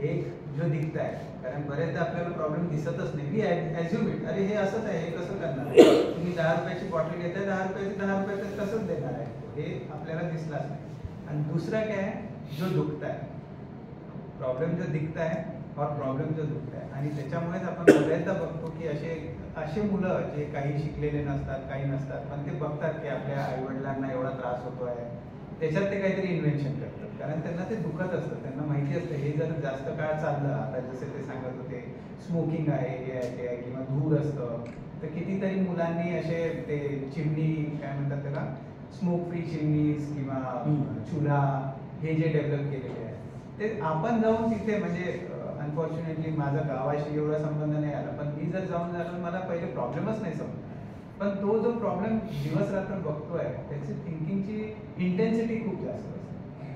एक जो दिखता है, कारण बरेचदा आपल्याला प्रॉब्लेम दिसतच नाही. वी ॲज्युम इट, अरे हे असंच आहे, हे कसं करणार आहे. तुम्ही 10 रुपयाची बॉटल घेताय, 10 रुपयाची 10 रुपयाचं कसंच देणार आहे, हे आपल्याला दिसलाच नाही. आणि दुसरा काय आहे, जो दुखता है, प्रॉब्लेम जो दिखता है और प्रॉब्लेम जो दुखता है. आणि त्याच्यामुळेच आपण बऱ्याचदा बघतो की असे मुलं जे काही शिकलेले नसतात, काही नसतात, पण ते बघतात की आपल्या आईवडिलांना एवढा त्रास होतो आहे, त्याच्यात ते काहीतरी इन्व्हेन्शन करतात. कारण त्यांना ते दुखत असतं, त्यांना माहिती असतं हे जर जास्त काळ चाललं, आता जसे ते सांगत होते स्मोकिंग आहे, हे आहे, ते आहे, किंवा धूर असतं, तर कितीतरी मुलांनी असे ते चिमणी काय म्हणतात त्याला, स्मोक फ्री चिमनीज किंवा चुला हे जे डेव्हलप केलेले आहे, ते आपण जाऊन तिथे, म्हणजे अनफॉर्च्युनेटली माझा गावाशी एवढा संबंध नाही आला, पण मी जर जाऊन झालं मला पहिले प्रॉब्लेमच नाही समजला. पण तो जो प्रॉब्लेम दिवस रात्र बघतोय त्याची थिंकिंगची इंटेन्सिटी खूप जास्त असते.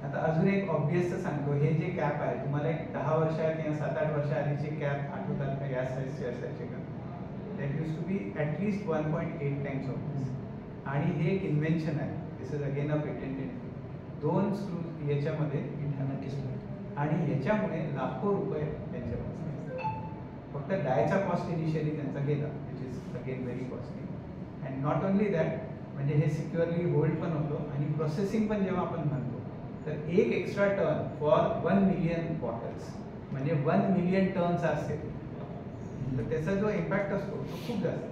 आता अजून एक ऑब्वियस सांगतो, हे जे कॅप आहे, तुम्हाला एक 10 वर्ष किंवा 7-8 वर्ष आधीचे कॅप आठवतात का, या साईजचे असायचे का? That used to be at least 1.8 times of this. आणि हे एक इन्व्हेन्शन आहे, this is again a patented. 2 screw याच्यामध्ये आणि याच्यामुळे लाखो रुपये त्यांच्या फक्त डायचा कॉस्ट इनिशियली त्यांचा गेला, which is again very costly. And not only that, म्हणजे हे सिक्युअरली होल्ड पण होतो आणि प्रोसेसिंग पण जेव्हा आपण म्हणतो तर एक extra turn for 1 million bottles, म्हणजे 1 मिलियन टर्न्स असतील, तर त्याचा जो इम्पॅक्ट असतो तो खूप जास्त.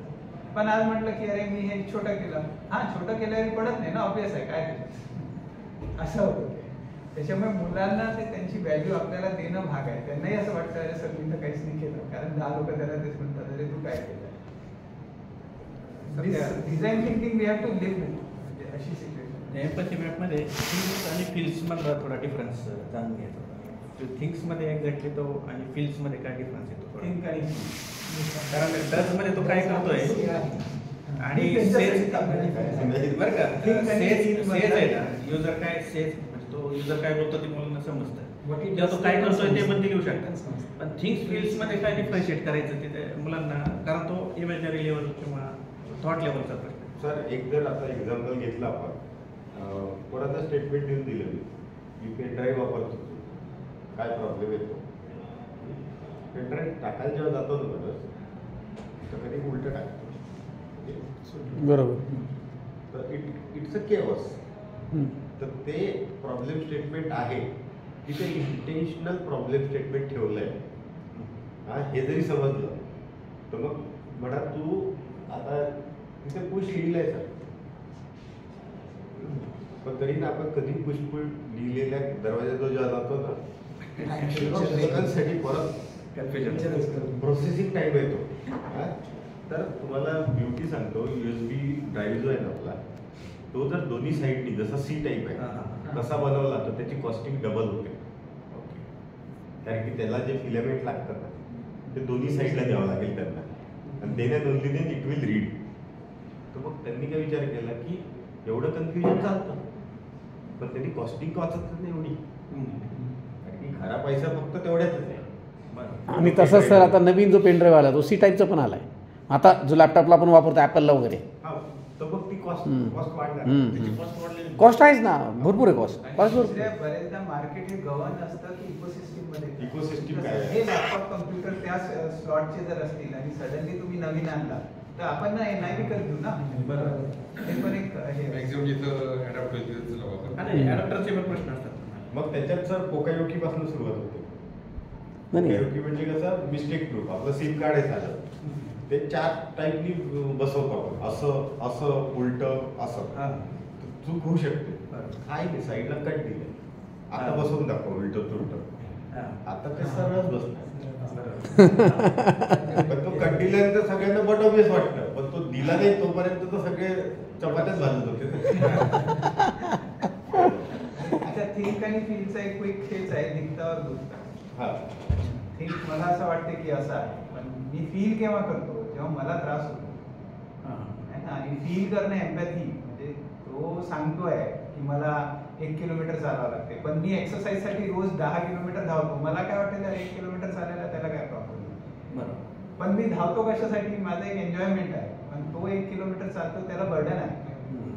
पण आज म्हटलं की अरे मी हे छोटं केलं, हा छोटं केल्यावर पडत नाही ना, ऑब्वियस आहे, काय केलं असं होतं. त्याच्यामुळे मुलांना ते त्यांची व्हॅल्यू आपल्याला देणं भाग आहे. त्यांनाही असं वाटतं अरे सर मी तर काहीच नाही केलं, कारण 10 लोक त्याला तेच म्हणतात अरे तू काय केलं. Design thinking we have to live with, म्हणजे अशी सिच्युएशन. एम्पॅथी मॅपमध्ये थिंग्स आणि फील्ड्समधला थोडा डिफरन्स जाणून घ्यायचा. थिंग्समध्ये एक्झॅक्टली तो आणि फील्ड्समध्ये काय डिफरन्स येतो? थिंक आणि कारण डचमध्ये तो काय करतोय आणि सेज बरं का, सेज आहे ना, युजर काय सेज, तो युजर काय बोलतो ते मुलांना समजतं, किंवा तो काय करतोय ते पण ते लिहू शकतात. पण थिंग्स फील्ड्समध्ये काय डिफरन्शिएट करायचं ते मुलांना, कारण तो इमॅजिनरी लेवल किंवा थॉट लेवलचा प्रश्न. सर एक जर आता एक्झाम्पल घेतलं आपण, कोणाचं स्टेटमेंट देऊन दिलं मी पेन ड्राईव्ह वापरतो, काय प्रॉब्लेम येतो, पेन ड्राईव्ह टाकायला जेव्हा जातो ना तर कधी उलटं टाकतो, बरोबर, तर इट्स अ केओस. तर ते प्रॉब्लेम स्टेटमेंट आहे, तिथे इंटेन्शनल प्रॉब्लेम स्टेटमेंट ठेवलं आहे. हा, हे जरी समजलं तर मग म्हणा तू आता तिथे पुश लिहिलं आहे सर, पण तरी ना आपण कधी पुश लिहिलेल्या दरवाजाजवळ जेव्हा जातो ना साठी परत कन्फ्युजन प्रोसेसिंग टाईम येतो. तर तुम्हाला ब्युटी सांगतो, USB ड्राईव्ह जो आहे ना आपला, तो जर दोन्ही साईडनी जसा C टाईप आहे तसा बनवला तर त्याची कॉस्टिंग डबल होते. कारण की त्याला जे फिलामेंट लागतात ना ते दोन्ही साईडला द्यावं लागेल त्यांना, आणि देण्यात only then it will read. तर मग त्यांनी काय विचार केला की एवढं कन्फ्युजन चालतं, पण त्यांनी कॉस्टिंग वाचत नाही एवढी, कारण की खरा पैसा फक्त तेवढ्यातच आहे. आणि तसंच सर आता नवीन जो पेन ड्राईव्ह आला तो C टाईपचा पण आलाय आता, जो लॅपटॉपला आपण वापरतो ॲपलला वगैरे. तर मग ती कॉस्ट वाढणार, त्याची कॉस्ट वाढलेली. कॉस्ट आहेच ना, भरपूर आहे कॉस्ट भरपूर. बरेचदा मार्केट हे गव्हर्न असतं की इकोसिस्टीम मध्ये. इकोसिस्टीम काय आहे? हे लॅपटॉप कम्प्युटर त्या स्लॉटचे जर असतील आणि सडनली तुम्ही नवीन आणला तर आपण नाही विकत घेऊ ना. बरोबर. ते पण एक हे मॅक्झिमम जिथं adapt होईल तिथं चला वापर. आणि ॲडॉप्टरचे पण प्रश्न असतात. मग त्याच्यात सर पोकायोकी पासून सुरुवात होते. नाही, नाही. पोकायोकी म्हणजे कसं मिस्टेक प्रूफ. आपलं सिम कार्ड आहे झालं ते 4 टाईपनी बसवतो आपण. असं असं उलट असं हा. चूक होऊ शकते. बरोबर. काय नाही साईडला कट दिले आता हा. बसवून दाखव उलट तुलट. हां. आता ते सरळच बसणार. बरोबर. पण तो कट दिल्यानंतर सगळ्यांना बट ऑबियस वाटतं पण तो दिला नाही तोपर्यंत तो सगळे चपात्याच भाजत होते. अच्छा, थिंक आणि फीलचा एक क्विक हेच आहे, दिखतावर दुखता. हा थिंक मला असं वाटतं की असं आहे, पण मी फील केव्हा करतो जेव्हा मला त्रास होतो. हां. है ना? आणि फील करणं एम्पॅथी म्हणजे तो सांगतोय की मला 1 किलोमीटर चालावं लागते पण मी एक्सरसाइज साठी रोज 10 किलोमीटर धावतो. मला काय वाटतं त्याला 1 किलोमीटर चालायला त्याला काय प्रॉब्लेम नाही. बरोबर. पण मी धावतो कशासाठी, माझं एक एन्जॉयमेंट आहे. पण तो 1 किलोमीटर चालतो त्याला बर्डन आहे.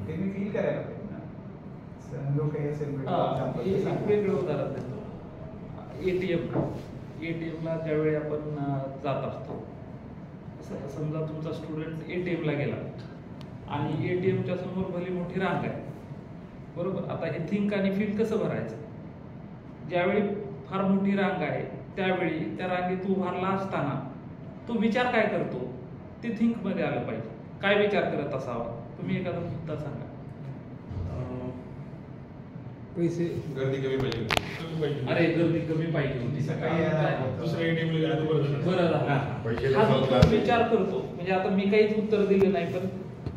ते मी फील करायला पाहिजे ना. लोक काही असेल एक वेगळं उदाहरण देतो. एटीएमला ज्यावेळी आपण जात असतो, समजा तुमचा स्टुडंट एटीएमला गेला आणि एटीएमच्या समोर भली मोठी रांग आहे, बरोबर. आता हे थिंक आणि फील कसं भरायचं? ज्यावेळी फार मोठी रांग आहे त्यावेळी त्या रांगेत उभारला असताना तो विचार काय करतो ते थिंक मध्ये आलं पाहिजे. काय विचार करत असावा? तुम्ही एखादा मुद्दा सांगा. पैसे गर्दी कमी पाहिजे. अरे गर्दी कमी पाहिजे होती सकाळी. दुसऱ्या ATM ला गेलं तर बरं झालं. बरं झालं. पैसे हा जो नसतात. तो विचार करतो, म्हणजे आता मी काहीच उत्तर दिलं नाही पण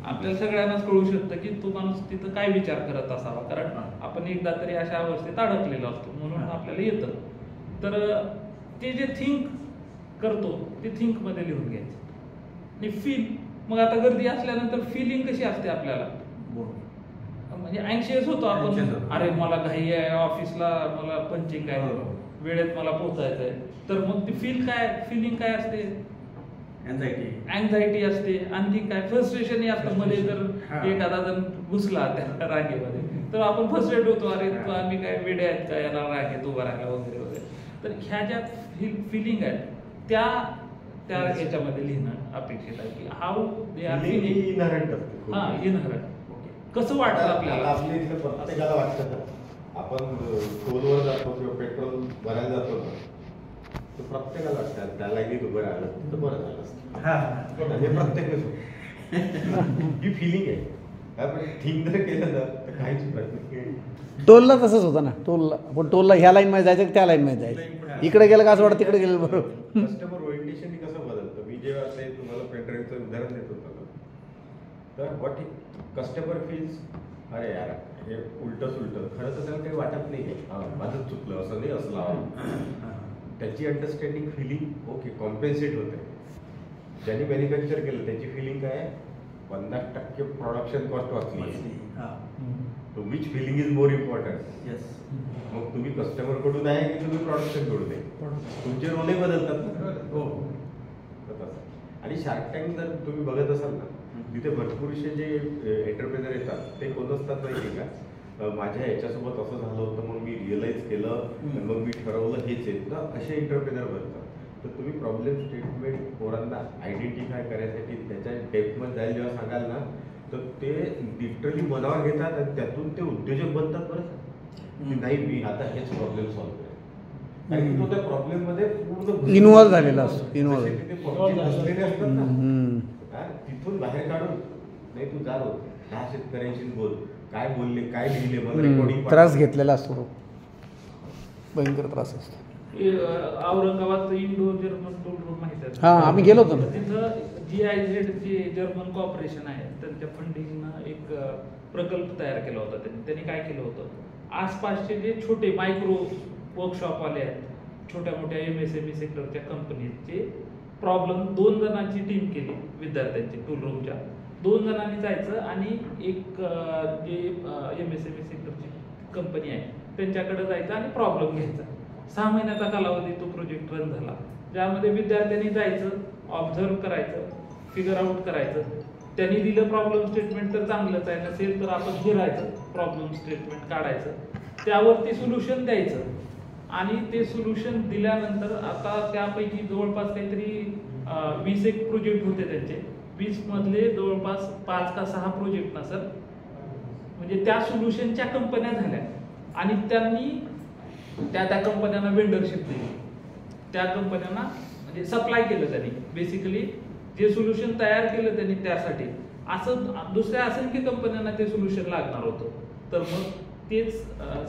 आपल्याला सगळ्यांनाच कळू शकतं की तो माणूस तिथं काय विचार करत असावा. कारण आपण एकदा तरी अशा अवस्थेत अडकलेलो असतो म्हणून आपल्याला येतं. तर ते जे थिंक करतो ते थिंक मध्ये लिहून घ्यायचं. आणि फील, मग आता गर्दी असल्यानंतर फिलिंग कशी असते आपल्याला, म्हणजे अँशियस होतो Anxious आपण. होतो. अरे मला घाई आहे ऑफिसला, मला पंचिंग आहे, वेळेत मला पोहोचायचं आहे. तर मग ती फिलिंग काय असते? अँझायटी असते. आणखी काय फ्रस्ट्रेशन असतं. मध्ये जर हा. एखादा जण घुसला त्या रांगेमध्ये तर आपण फ्रस्ट्रेट होतो. अरे आम्ही काय वेडे आहेत का याला रांगेत उभा राहायला वगैरे वगैरे. तर ह्या ज्या फिलिंग आहेत त्या याच्यामध्ये लिहिणं अपेक्षित आहे की हाऊ दे आर फिलिंग. इनहरंट असते. हा, इनहरंट. कसं वाटतं आता आपल्याला? आपल्या इथलं प्रत्येकाला वाटतं ना, आपण टोलवर जातो किंवा पेट्रोल भरायला जातो ना, तर प्रत्येकाला वाटतं त्या लाईनीत उभं राहिलं तर बरं झालं असतं. म्हणजे प्रत्येक ही फिलिंग आहे. आपण थिंक जर केलं ना तर काहीच प्रश्न नाही. टोलला तसंच होतं ना. टोलला ह्या लाईनमध्ये जायचं त्या लाईनमध्ये जायचं. इकडे गेलं का असं वाटतं तिकडे गेलं बरोबर. कस्टमर ओरिएंटेशन कसं बदलतं. मी जेव्हा ते तुम्हाला पेनड्राईव्हचं उदाहरण देत होतो ना, तर व्हॉट कस्टमर फील्स, अरे यार हे उलटं सुलटं, खरं तर त्याला काही वाटत नाही आहे, माझं चुकलं असं नाही असं लावा. त्याची अंडरस्टँडिंग फिलिंग ओके कॉम्पेन्सेट होते. ज्यांनी मॅन्युफॅक्चर केलं त्याची फिलिंग काय आहे, 50% प्रोडक्शन कॉस्ट वाचली. Which filling is more important. मग तुम्ही कस्टमर कडून आहे की तुम्ही प्रोडक्शन कडून आहे, तुमचे रोलही बदलतात ना. आणि शार्क टँक जर तुम्ही बघत असाल ना, तिथे भरपूरसे जे एंटरप्रेनर येतात ते कोण असतात माहिती का, माझ्या याच्यासोबत असं झालं होतं मग मी रिअलाइज केलं मग मी ठरवलं हेच आहे ना, असे एंटरप्रेनर बनतात. तर तुम्ही प्रॉब्लेम स्टेटमेंट पोरांना आयडेंटिफाय करायसाठी त्याच्या डेप्थमध्ये जायला जेव्हा सांगाल ना, तर ते लिटरली मनावर घेतात आणि त्यातून ते उद्योजक बनतात. बरं की नाही, मी आता हेच प्रॉब्लेम सॉल्व्ह करेन. कारण की तो त्या प्रॉब्लेम मध्ये पूर्ण इन्व्हॉल्व झालेला असतो. इन्व्हॉल्व जसे तिथे पबजी बसलेले असतात ना, तिथून बाहेर काढून नाही तू जा रोज 10 शेतकऱ्यांशी बोल, काय बोलले काय लिहिले मला रेकॉर्डिंग. त्रास घेतलेला असतो, भयंकर त्रास असतो. Aurangabad Indo German tool room माहिती आहे? हा, आम्ही गेलो होतो ना. तिथं GIZ जे जर्मन कॉर्पोरेशन आहे त्यांच्या फंडिंगनं एक प्रकल्प तयार केला होता. त्यांनी काय केलं होतं, आसपासचे जे छोटे मायक्रो वर्कशॉपवाले आहेत, छोट्या मोठ्या MSME सेक्टरच्या कंपनीचे प्रॉब्लेम, 2 जणांची टीम केली विद्यार्थ्यांची टूल रूमच्या. 2 जणांनी जायचं आणि एक जे MSME सेक्टरची कंपनी आहे त्यांच्याकडे जायचं आणि प्रॉब्लेम घ्यायचा. 6 महिन्याचा कालावधी तो प्रोजेक्ट रन झाला, ज्यामध्ये विद्यार्थ्यांनी जायचं, ऑब्झर्व करायचं, फिगर आउट करायचं. त्यांनी दिलं प्रॉब्लेम स्टेटमेंट तर चांगलंच आहे, नसेल तर आपण फिरायचं, प्रॉब्लेम स्टेटमेंट काढायचं, त्यावरती सोल्युशन द्यायचं. आणि ते सोल्युशन दिल्यानंतर आता त्यापैकी जवळपास काहीतरी 20 एक प्रोजेक्ट होते त्यांचे. 20 मधले जवळपास 5 का 6 प्रोजेक्ट ना सर, म्हणजे त्या सोल्युशनच्या कंपन्या झाल्या आणि त्यांनी त्या कंपन्यांना वेंडरशिप दिली, त्या कंपन्यांना म्हणजे सप्लाय केलं त्यांनी, बेसिकली जे सोल्युशन तयार केलं त्यांनी त्यासाठी, असं दुसऱ्या असंख्य कंपन्यांना ते सोल्युशन लागणार होतं. तर मग तेच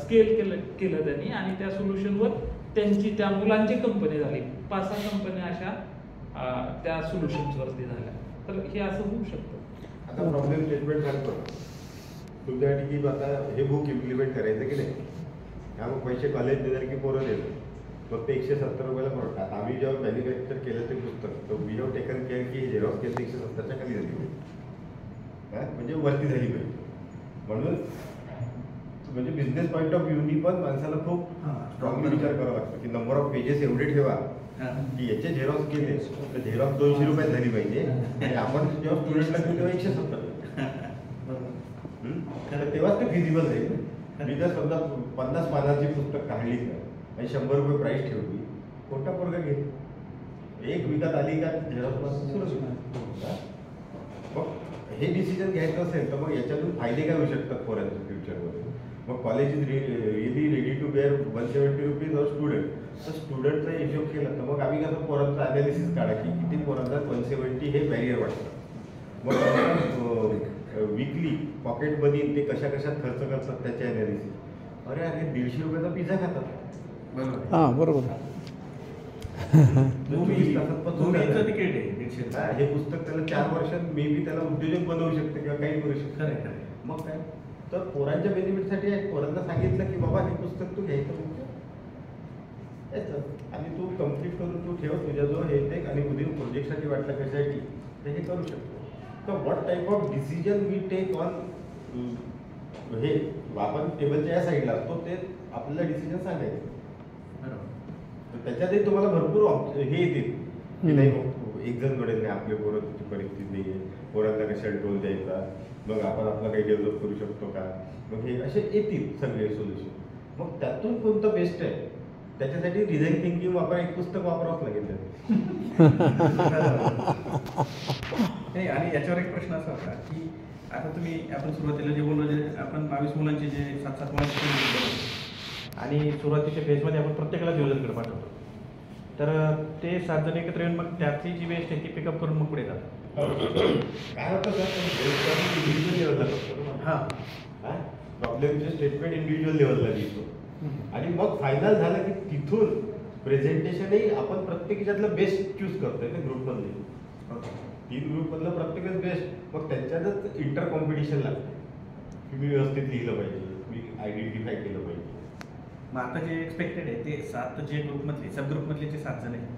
स्केल केलं त्यांनी आणि त्या सोल्युशनवर त्यांची त्या मुलांची कंपनी झाली, 5-6 कंपन्या अशा त्या सोल्युशन्सवरती झाल्या. तर हे असं होऊ शकतं. आता प्रॉब्लेम स्टेटमेंट सांगतो तुमच्यासाठी की आता हे बुक इम्प्लिमेंट करायचं की नाही, हा मग पैसे कॉलेज देणार की पोरं देणार, फक्त 170 रुपयाला पडतात. आम्ही जेव्हा मॅन्युफॅक्चर केलं ते पुस्तक, तर वी हॅव टेकन केअर की झेरॉक्स केलं 170च्या खाली झाली पाहिजे, म्हणजे वरती झाली पाहिजे. म्हणून म्हणजे बिझनेस पॉईंट ऑफ व्ह्यूनी पण माणसाला खूप स्ट्रॉंगली विचार करावा लागतो की नंबर ऑफ पेजेस एवढे ठेवा की याचे झेरॉक्स केले तर झेरॉक्स 200 रुपयात झाली पाहिजे आणि आपण जेव्हा स्टुडंटला घेऊ तेव्हा 170. तर तेव्हाच ते फिजिबल राहील. मी जर समजा 50 पानाची पुस्तक काढली आणि 100 रुपये प्राईस ठेवली, कोणता पोरगा घेईल? एक विकत आली का झेरॉक्स सुरू. मग हे डिसिजन घ्यायचं असेल तर मग याच्यातून फायदे काय होऊ शकतात पोरांच्या फ्युचरमध्ये. मग college is really ready to bear 170 rupees or student, तर स्टुडंटचा हिशोब केला तर मग आम्ही कसं पोरांचं अनालिसिस काढा की किती पोरांना 170 हे बॅरियर वाटतं. मग विकली पॉकेट मनी ते कशा कशात खर्च करतात त्याचे अनालिसिस. अरे 150 रुपयाचा पिझ्झा खातात. हां बरोबर. हे पुस्तक त्याला 4 वर्षात मे बी त्याला उद्योजक बनवू शकते किंवा काही करू शकते. मग काय तर पोरांच्या बेनिफिटसाठी आहे. पोरांना सांगितलं की बाबा हे पुस्तक तू घ्यायचं आणि तू कम्प्लीट करून तू ठेव तुझ्याजवळ हे ते, आणि उद्या प्रोजेक्टसाठी वाटलं कशासाठी तर हे करू शकतो. तर what type of decision we take on हे आपण टेबलच्या या साईडला असतो ते आपल्याला डिसिजन सांगायचं. तर त्याच्यातही तुम्हाला भरपूर हे येतील की नाही एक जण घडेल नाही आपल्या पोरांची परिस्थिती नाही आहे, पोरांना कशाला टोल द्यायचा, मग आपण आपलं काही डेव्हलप करू शकतो का, मग हे असे येतील सगळे सोल्युशन. मग त्यातून कोणतं बेस्ट आहे त्याच्यासाठी डिझाईन थिंकिंग वापर एक पुस्तक वापरावंच लागेल. नाही आणि याच्यावर एक प्रश्न असा होता की आता आपण सुरुवातीला जे बोललो जे आपण 22 मुलांचे जे 7-7 मुलांचे आणि सुरुवातीच्या फेजमध्ये आपण प्रत्येकाला दिवजनकडे पाठवतो, तर ते 7 जण एकत्र येऊन मग त्याची जी वेस्ट आहे ती पिकअप करून मग पुढे जातात. काय होतं सर इंडिव्हिज्युअल लेवलला करतो. हां प्रॉब्लेमचे स्टेटमेंट इंडिव्हिज्युअल लेवलला लिहितो आणि मग फायनल झालं की तिथून प्रेझेंटेशनही आपण प्रत्येकाच्यातलं बेस्ट चूज करतोय ना ग्रुपमधले. 3 ग्रुपमधलं प्रत्येकच बेस्ट. मग त्यांच्यातच इंटर कॉम्पिटिशन लागते की मी व्यवस्थित लिहिलं पाहिजे, मी आयडेंटिफाय केलं पाहिजे. मग आता जे एक्सपेक्टेड आहे ते 7 जे ग्रुपमधले सब ग्रुपमधले जे 7 जण आहेत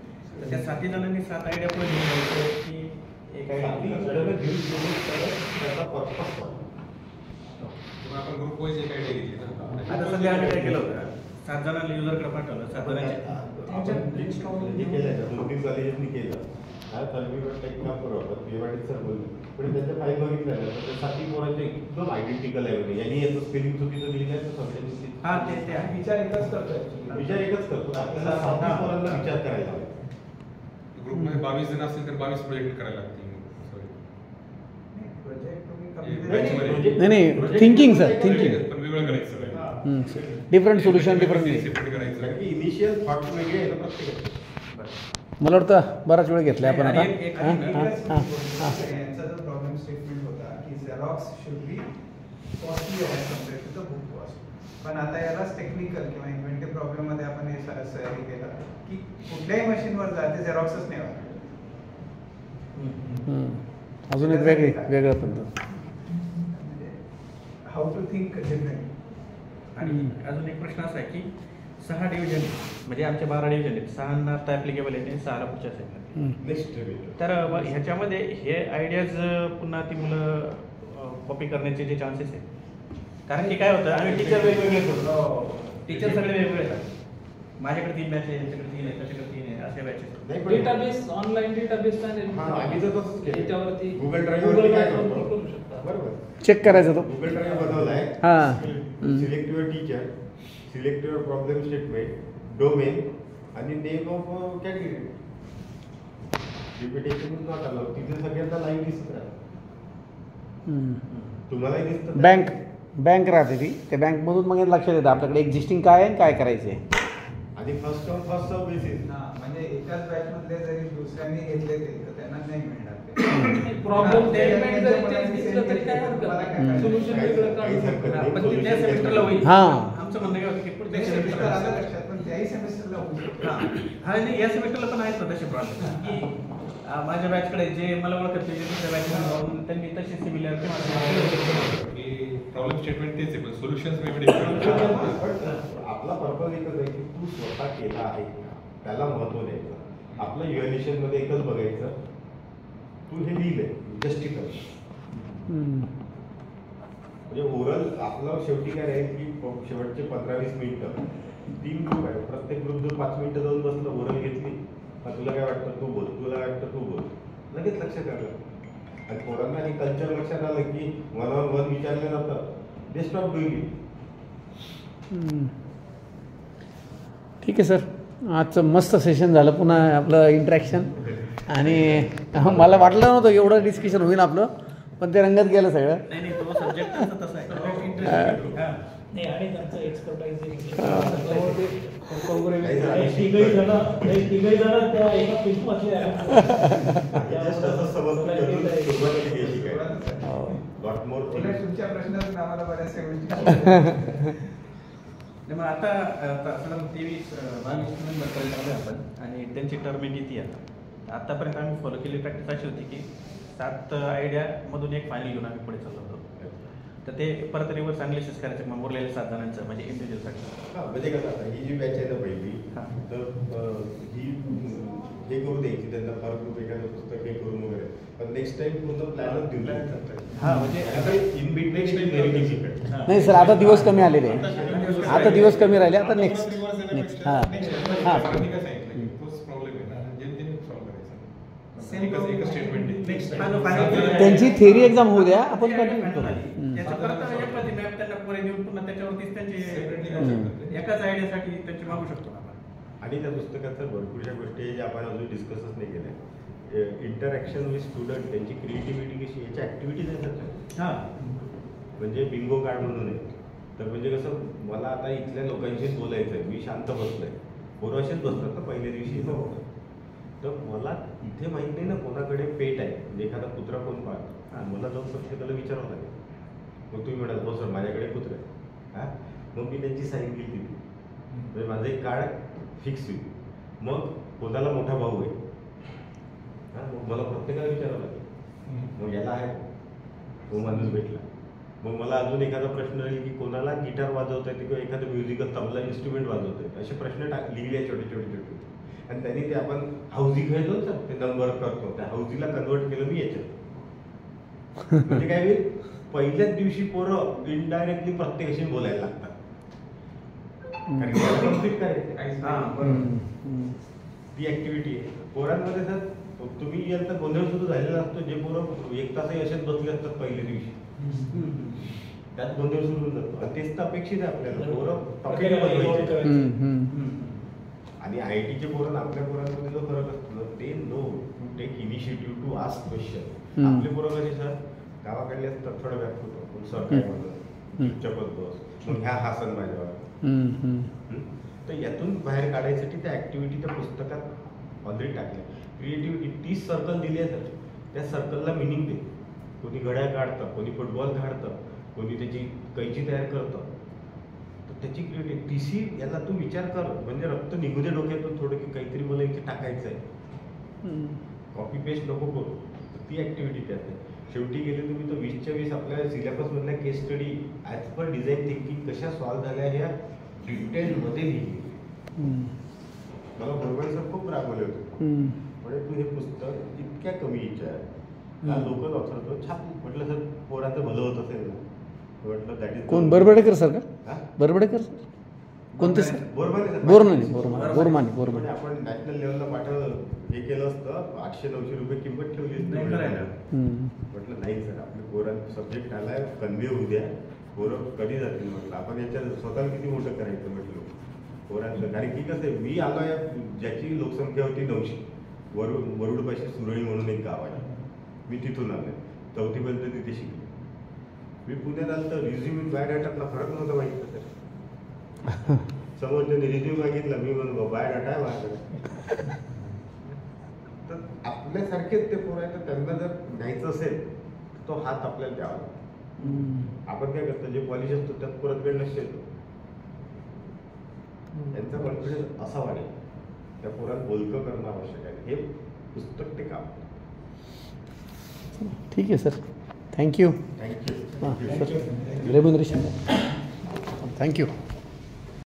तर त्या 7 जणांनी 7 आयडिया पुढे घेऊन जायचं की एक आपण ग्रुप वाईज एक आयडिया घेतली ना. आता सध्या आम्ही काय केलं होतं 7 जणांना युजरकडे पाठवलं. 7 जणांचे हे केलं 2-3 कॉलेजेसनी केलं. हा सर्व्हिस एक काम करू आपण पेवाडी सर बोलले पण त्यांच्या फाईल बघितल्या तर त्या 7 पोरांचे एकदम आयडेंटिकल आहे. यांनी याचं स्पेलिंग चुकीचं लिहिलं आहे तर समजेल. हां ते आहे. विचार एकच करतोय. विचार एकच करतो आपल्याला 7 पोरांना विचार करायला हवा. ग्रुपमध्ये 22 जण असतील तर 22 प्रोजेक्ट करायला लागतील. नाही नाही थिंकिंग सर थिंकिंग पण वेगळं करायचं सगळं. Different solution different. सेपरेट करायचं. कारण की इनिशियल थॉट वेगळे आहे ना प्रत्येकाचे. मला वाटतं बराच वेळ घेतला आपण आता. यांचा जो प्रॉब्लेम स्टेटमेंट होता की xerox should be costly as compared to the book cost. पण आता यालाच टेक्निकल किंवा इन्व्हेंटिव्ह प्रॉब्लेममध्ये आपण हे सही केलं की कुठल्याही मशीनवर जा ते झेरॉक्सच नाही वाटत. अजून एक वेगळं पद्धत. How to think different. आणि अजून एक प्रश्न असा आहे की 6 डिव्हिजन म्हणजे आमचे 12 डिव्हिजन आहेत. 6 आता ॲप्लिकेबल आहेत आणि 6 पुढच्या साईडला. नेक्स्ट तर ह्याच्यामध्ये हे आयडियाज पुन्हा ती मुलं कॉपी करण्याचे जे चान्सेस आहेत. कारण की काय होतं आम्ही टीचर वेगवेगळे करतो. टीचर सगळे वेगवेगळे आहेत. माझ्याकडे 3 बॅच आहे, यांच्याकडे 3 आहे, त्याच्याकडे 3 आहे, असे बॅचेस. डेटाबेस ऑनलाईन डेटाबेस आम्ही तर तसंच केलं. त्याच्यावरती गुगल ड्राईव्हवरती काय करतो करू शकता. बरोबर चेक करायचा तो. गुगल ड्राईव्ह बनवलाय. हां select your teacher, select your problem statement, domain आणि name of category. Repetition is not allowed. तिथे सगळ्यांना लाईव्ह दिसत राहतं. हम्म. तुम्हालाही दिसतं. बँक राहते ती, त्या बँकमधून मग लक्षात येतं आपल्याकडे एक्झिस्टिंग काय आहे आणि काय करायचं आहे. आणि first come first serve basis. म्हणजे एकाच बॅच मधले जरी दुसऱ्यांनी घेतले ते तर त्यांना नाही मिळणार ते. प्रॉब्लेम स्टेटमेंट जरी चेंज दिसलं तरी काय हरकत नाही. सोल्युशन वेगळं काहीच काढू हरकत शकतो. नाही. पण ते त्या सेमिस्टरला होईल. हां. आमचं म्हणणं काय होतं की पुढच्या सेमिस्टर सेमिस्टरला आलं लक्षात, पण त्याही सेमिस्टरला होऊ शकतो. हा नाही या सेमिस्टरला पण आहेत ना तसे प्रॉब्लेम की माझ्या बॅचकडे जे मला ओळखत नाही दुसऱ्या बॅचमध्ये जाऊन त्यांनी तसे सिमिलर प्रॉब्लेम स्टेटमेंट तेच आहे पण सोल्युशन्स वेगळे. आपला पर्पज एकच आहे की तू स्वतः केला आहे का, त्याला महत्व द्यायचं. आपलं इव्हॅल्युएशन मध्ये एकच बघायचं, तू हे लिहिलंय जस्टिफाय. म्हणजे ओरल आपलं शेवटी काय राहील की शेवटचे 15-20 मिनिटं 3 ग्रुप आहे. प्रत्येक ग्रुप जर 5 मिनिटं जाऊन बसलं, ओरल घेतली, तुला काय वाटतं तू बोल, तुला काय वाटतं तू बोल, लगेच लक्षात आलं. आणि पोरांना हे कल्चर लक्षात आलं की 1-on-1 विचारलं जातं, दे स्टॉप डुईंग इट. ठीक आहे सर, आजचं मस्त सेशन झालं, पुन्हा आपलं इंटरॅक्शन. आणि मला वाटलं नव्हतं एवढं डिस्कशन होईल आपलं, पण ते रंगत गेलं सगळं. नाही तो सब्जेक्ट तसा आहे. नाही आणि त्यांचं एक्सपर्टाईज जस्ट असं समजतो की अजून सुरुवातीला घ्यायची काय. लॉट मोर तुमच्या प्रश्नातून आम्हाला बऱ्याचशा गोष्टी नाही मग आता 23-22 नंबरपर्यंत आलो आपण आणि त्यांची टर्म किती आहे. आतापर्यंत आम्ही फॉलो केली प्रॅक्टिस अशी होती की 7 आयडियामधून एक फायनल घेऊन आम्ही पुढे चाललो होतो. तर ते परत रिव्हर्स अनालिसिस करायचं मग उरलेल्या 7 जणांचं म्हणजे इंडिव्हिज्युअलसाठी. हां, म्हणजे कसं आता ही जी बॅच आहे ना पहिली, तर ही हे करू द्यायची त्यांना फार खूप एखादं पुस्तक हे करून वगैरे, पण नेक्स्ट टाइम पूर्ण प्लॅनच देऊ शकतात. हां म्हणजे इन बिटवीन व्हेरी डिफिकल्ट. नाही सर, आता दिवस कमी आलेले आहे, आता दिवस कमी राहिले, आता नेक्स्ट हां हां तोच प्रॉब्लेम आहे ना, जेमतेम सॉल्व्ह करायचा. एक स्टेटमेंट आहे. त्यांची थिअरी एक्झाम होऊ द्या, आपण कंटिन्यू करू. त्याचं परत एखादी मॅप त्यांना पुढे देऊन पुन्हा त्याच्यावरतीच त्यांचे एकाच आयडियासाठी त्यांची मागू शकतो आपण. आणि त्या पुस्तकात तर भरपूरशा गोष्टी ज्या आपण अजून डिस्कसच नाही केल्या. इंटरॅक्शन विथ स्टुडंट, त्यांची क्रिएटिव्हिटी कशी, याच्या ॲक्टिव्हिटीज आहेत. हां म्हणजे बिंगो कार्ड म्हणून आहे. तर म्हणजे कसं, मला आता इथल्या लोकांशीच बोलायचं आहे, मी शांत बसलोय, पोरं असेच बसतात ना पहिल्या दिवशी. तर मला इथे माहित नाही ना कोणाकडे पेट आहे, म्हणजे एखादा कुत्रा कोण पाळतो. मला जाऊन प्रत्येकाला विचारावं लागेल. मग तुम्ही म्हणाल हो सर माझ्याकडे कुत्रा आहे. हां, मग मी त्यांची साईन केली ती, म्हणजे माझं एक कार्ड फिक्स होईल. मग कोणाला मोठा भाऊ आहे, हां, मग मला प्रत्येकाला विचारावं लागेल. मग याला आहे, तो माणूस भेटला. मग मला अजून एखादा प्रश्न राहील की कोणाला गिटार वाजवता येते किंवा एखादं म्युझिकल तबला इन्स्ट्रुमेंट वाजवता येते, असे प्रश्न लिहिले छोटे छोटे छोटे. आणि त्यांनी ते आपण हाऊजी खेळतो ना, ते नंबर करतो, त्या हाऊजीला कन्वर्ट केलं मी याच्यात. म्हणजे काय होईल, पहिल्याच दिवशी पोरं इनडायरेक्टली प्रत्येकाशी बोलायला लागतात. ती ऍक्टिव्हिटी आहे पोरांमध्ये. सर तुम्ही याल तर गोंधळ सुरू झालेला असतो, जे पोरं 1 तासही असेच बसले असतात पहिल्या दिवशी, त्यात गोंधळ सुरू होऊन जातो. आणि तेच तर अपेक्षित आहे आपल्याला, पोरं टॉपिक बनवायचे. आणि IIT चे पोरं आपल्या पोरांमध्ये जो फरक असतो, ते know to take initiative to ask question. आपले पोरं कसे सर गावाकडले असतात, थोडं व्याप होतो, सर काय म्हणतो, चुपचापच बस, मग ह्या हासन माझ्यावर. तर यातून बाहेर काढायसाठी त्या ऍक्टिव्हिटी त्या पुस्तकात ऑलरेडी टाकल्या. क्रिएटिव्हिटी 30 सर्कल दिली आहे, त्या सर्कलला मिनिंग दे. कोणी घड्याळ काढतं, कोणी फुटबॉल काढतं, कोणी त्याची कैची तयार करतं. तर त्याची क्रिएटिव्हिटी TC याला तू विचार कर, म्हणजे रक्त निघू दे डोक्यातून थोडं की काहीतरी मला इथे टाकायचं आहे, कॉपी पेस्ट नको करू. ती ऍक्टिव्हिटी त्यात आहे. शेवटी गेले तुम्ही तर 20च्या 20 आपल्या सिलेबसमधल्या case study as per design thinking कशा सॉल्व्ह झाल्या ह्या डिटेलमध्ये लिहिली. मला बरोबर सर खूप रागवले होते, म्हणजे तू हे पुस्तक इतक्या कमी इच्छा आहे, लोकल ऑथर तो छाप. म्हटलं सर पोराचं भलं होत असेल ना, म्हटलं दॅट इज. कोण, बरबडेकर सर का? बरबडेकर सर कोणते सर? बोरमाने. म्हणजे आपण नॅशनल लेवलला पाठवलं, हे केलं असतं, 800-900 रुपये किंमत ठेवली असती. म्हटलं नाही सर, आपल्या पोरांचा सब्जेक्ट आलाय, कन्वे होऊ द्या, पोरं कधी जातील. म्हटलं आपण याच्या स्वतःला किती मोठं करायचं म्हटलं पोरांचं. कारण की कसं आहे, मी आलो या ज्याची लोकसंख्या होती 900, वरुडपाशी सुरळी म्हणून एक गाव आहे, मी तिथून आलो. 4थीपर्यंत तिथे शिकलो. मी पुण्यात आलं तर रिझ्यूम बायोडाटातला फरक नव्हता माहिती तर समोरच्याने रिझ्यूम मागितला, मी म्हणलो बायोडाटा आहे माझ्याकडे. तर आपल्यासारखेच ते पोरं आहे, तर त्यांना जर न्यायचं असेल तो हात आपल्याला द्यावा लागतो. आपण काय करतो, जे पॉलिश असतो त्यात परत वेळ लक्ष येतो. त्यांचा कॉन्फिडन्स असा वाढेल, त्या पोरात बोलकं करणं आवश्यक आहे. हे पुस्तक ते काम. ठीक आहे सर, थँक्यू. थँक्यू. हां सर, रेम्युनरेशन थँक्यू.